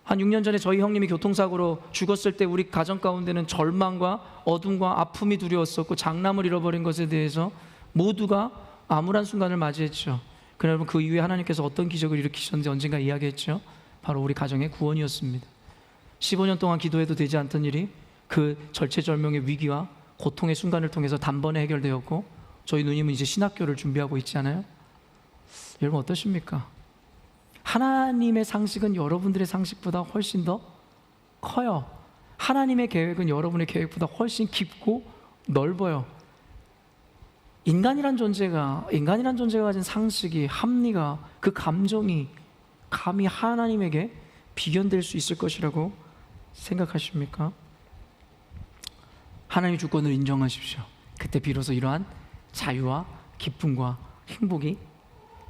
한 6년 전에 저희 형님이 교통사고로 죽었을 때 우리 가정 가운데는 절망과 어둠과 아픔이 두려웠었고 장남을 잃어버린 것에 대해서 모두가 암울한 순간을 맞이했죠. 그러나 여러분 그 이후에 하나님께서 어떤 기적을 일으키셨는지 언젠가 이야기했죠. 바로 우리 가정의 구원이었습니다. 15년 동안 기도해도 되지 않던 일이 그 절체절명의 위기와 고통의 순간을 통해서 단번에 해결되었고 저희 누님은 이제 신학교를 준비하고 있지 않아요? 여러분 어떠십니까? 하나님의 상식은 여러분들의 상식보다 훨씬 더 커요. 하나님의 계획은 여러분의 계획보다 훨씬 깊고 넓어요. 인간이란 존재가 가진 상식이, 합리가, 그 감정이 감히 하나님에게 비견될 수 있을 것이라고 생각하십니까? 하나님의 주권을 인정하십시오. 그때 비로소 이러한 자유와 기쁨과 행복이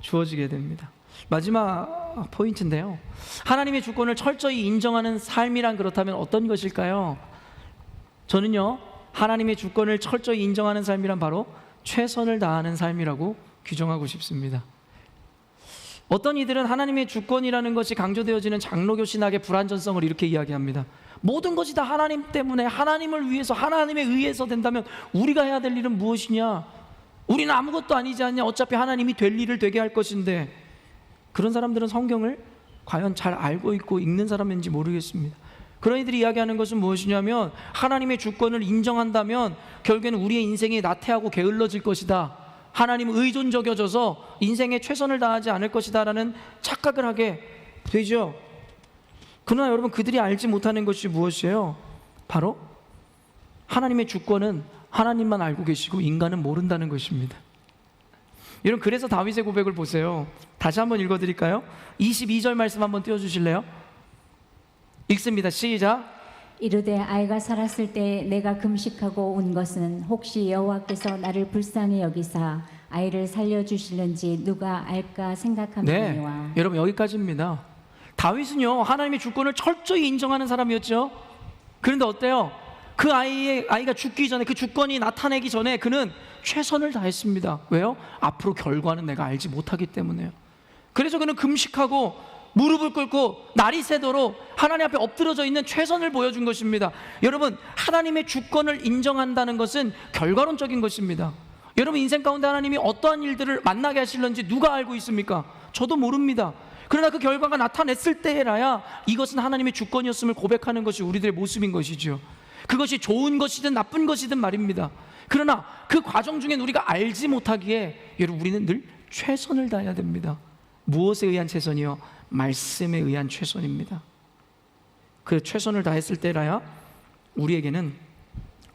주어지게 됩니다. 마지막 포인트인데요. 하나님의 주권을 철저히 인정하는 삶이란 그렇다면 어떤 것일까요? 저는요, 하나님의 주권을 철저히 인정하는 삶이란 바로 최선을 다하는 삶이라고 규정하고 싶습니다. 어떤 이들은 하나님의 주권이라는 것이 강조되어지는 장로교 신학의 불완전성을 이렇게 이야기합니다. 모든 것이 다 하나님 때문에, 하나님을 위해서, 하나님에 의해서 된다면 우리가 해야 될 일은 무엇이냐? 우리는 아무것도 아니지 않냐? 어차피 하나님이 될 일을 되게 할 것인데. 그런 사람들은 성경을 과연 잘 알고 있고 읽는 사람인지 모르겠습니다. 그런 이들이 이야기하는 것은 무엇이냐면 하나님의 주권을 인정한다면 결국에는 우리의 인생이 나태하고 게을러질 것이다. 하나님은 의존적여져서 인생에 최선을 다하지 않을 것이다 라는 착각을 하게 되죠. 그러나 여러분 그들이 알지 못하는 것이 무엇이에요? 바로 하나님의 주권은 하나님만 알고 계시고 인간은 모른다는 것입니다. 여러분 그래서 다윗의 고백을 보세요. 다시 한번 읽어드릴까요? 22절 말씀 한번 띄워주실래요? 읽습니다. 시작. 이르되 아이가 살았을 때 내가 금식하고 온 것은 혹시 여호와께서 나를 불쌍히 여기사 아이를 살려주실는지 누가 알까 생각함이니와. 네, 여러분 여기까지입니다. 다윗은요 하나님의 주권을 철저히 인정하는 사람이었죠. 그런데 어때요? 그 아이가 죽기 전에, 그 주권이 나타내기 전에 그는 최선을 다했습니다. 왜요? 앞으로 결과는 내가 알지 못하기 때문에요. 그래서 그는 금식하고 무릎을 꿇고 날이 새도록 하나님 앞에 엎드러져 있는 최선을 보여준 것입니다. 여러분 하나님의 주권을 인정한다는 것은 결과론적인 것입니다. 여러분 인생 가운데 하나님이 어떠한 일들을 만나게 하실는지 누가 알고 있습니까? 저도 모릅니다. 그러나 그 결과가 나타냈을 때라야 이것은 하나님의 주권이었음을 고백하는 것이 우리들의 모습인 것이죠. 그것이 좋은 것이든 나쁜 것이든 말입니다. 그러나 그 과정 중엔 우리가 알지 못하기에 여러분 우리는 늘 최선을 다해야 됩니다. 무엇에 의한 최선이요? 말씀에 의한 최선입니다. 그 최선을 다했을 때라야 우리에게는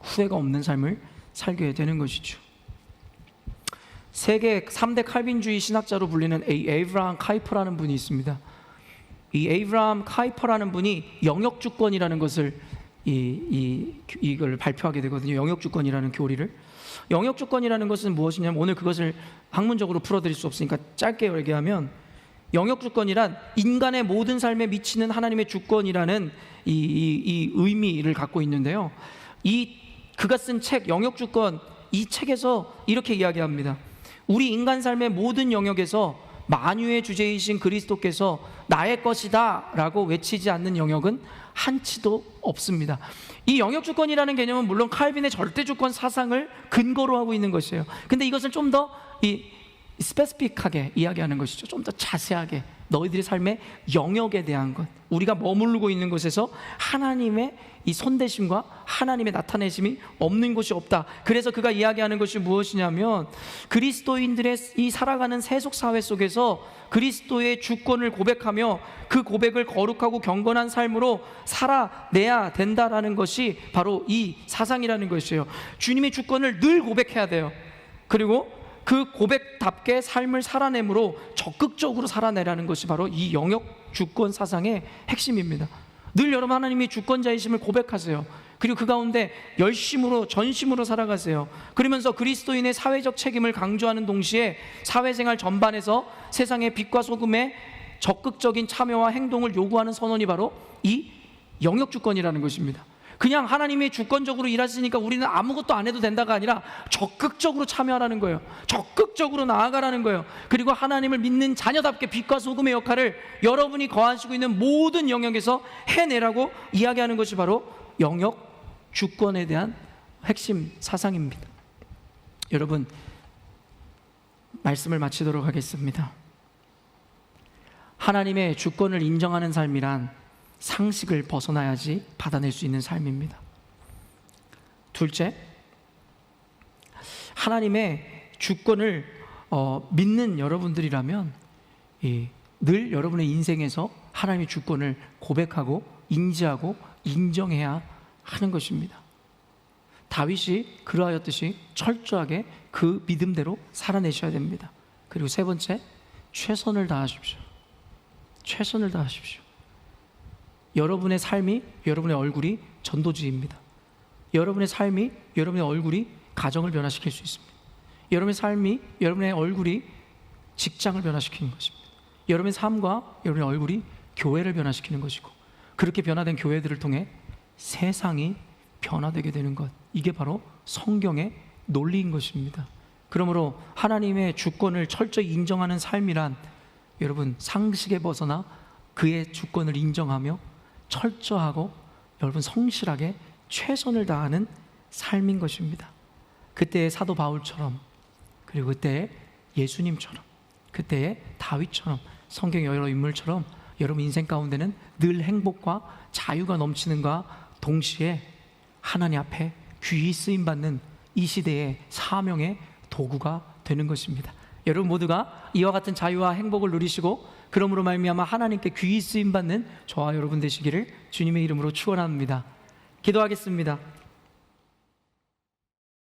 후회가 없는 삶을 살게 되는 것이죠. 세계 3대 칼빈주의 신학자로 불리는 에이브라함 카이퍼라는 분이 있습니다. 이 에이브라함 카이퍼라는 분이 영역주권이라는 것을 이걸 발표하게 되거든요. 영역주권이라는 교리를. 영역주권이라는 것은 무엇이냐면 오늘 그것을 학문적으로 풀어드릴 수 없으니까 짧게 얘기하면 영역주권이란 인간의 모든 삶에 미치는 하나님의 주권이라는 이 의미를 갖고 있는데요. 그가 쓴 책 영역주권, 이 책에서 이렇게 이야기합니다. 우리 인간 삶의 모든 영역에서 만유의 주제이신 그리스도께서 나의 것이다 라고 외치지 않는 영역은 한치도 없습니다. 이 영역주권이라는 개념은 물론 칼빈의 절대주권 사상을 근거로 하고 있는 것이에요. 근데 이것을 좀 더 스페시픽하게 이야기하는 것이죠. 좀 더 자세하게 너희들의 삶의 영역에 대한 것, 우리가 머무르고 있는 곳에서 하나님의 이 손대심과 하나님의 나타내심이 없는 곳이 없다. 그래서 그가 이야기하는 것이 무엇이냐면, 그리스도인들의 이 살아가는 세속 사회 속에서 그리스도의 주권을 고백하며 그 고백을 거룩하고 경건한 삶으로 살아내야 된다라는 것이 바로 이 사상이라는 것이에요. 주님의 주권을 늘 고백해야 돼요. 그리고 그 고백답게 삶을 살아내므로 적극적으로 살아내라는 것이 바로 이 영역 주권 사상의 핵심입니다. 늘 여러분 하나님이 주권자이심을 고백하세요. 그리고 그 가운데 열심으로 전심으로 살아가세요. 그러면서 그리스도인의 사회적 책임을 강조하는 동시에 사회생활 전반에서 세상의 빛과 소금의 적극적인 참여와 행동을 요구하는 선언이 바로 이 영역 주권이라는 것입니다. 그냥 하나님이 주권적으로 일하시니까 우리는 아무것도 안 해도 된다가 아니라 적극적으로 참여하라는 거예요. 적극적으로 나아가라는 거예요. 그리고 하나님을 믿는 자녀답게 빛과 소금의 역할을 여러분이 거하시고 있는 모든 영역에서 해내라고 이야기하는 것이 바로 영역 주권에 대한 핵심 사상입니다. 여러분, 말씀을 마치도록 하겠습니다. 하나님의 주권을 인정하는 삶이란 상식을 벗어나야지 받아낼 수 있는 삶입니다. 둘째, 하나님의 주권을 믿는 여러분들이라면 늘 여러분의 인생에서 하나님의 주권을 고백하고 인지하고 인정해야 하는 것입니다. 다윗이 그러하였듯이 철저하게 그 믿음대로 살아내셔야 됩니다. 그리고 세 번째, 최선을 다하십시오. 최선을 다하십시오. 여러분의 삶이, 여러분의 얼굴이 전도지입니다. 여러분의 삶이, 여러분의 얼굴이 가정을 변화시킬 수 있습니다. 여러분의 삶이, 여러분의 얼굴이 직장을 변화시키는 것입니다. 여러분의 삶과 여러분의 얼굴이 교회를 변화시키는 것이고, 그렇게 변화된 교회들을 통해 세상이 변화되게 되는 것, 이게 바로 성경의 논리인 것입니다. 그러므로 하나님의 주권을 철저히 인정하는 삶이란 여러분 상식에 벗어나 그의 주권을 인정하며 철저하고 여러분 성실하게 최선을 다하는 삶인 것입니다. 그때의 사도 바울처럼, 그리고 그때의 예수님처럼, 그때의 다윗처럼, 성경의 여러 인물처럼 여러분 인생 가운데는 늘 행복과 자유가 넘치는가 동시에 하나님 앞에 귀히 쓰임받는 이 시대의 사명의 도구가 되는 것입니다. 여러분 모두가 이와 같은 자유와 행복을 누리시고 그러므로 말미암아 하나님께 귀히 쓰임받는 저와 여러분 되시기를 주님의 이름으로 축원합니다. 기도하겠습니다.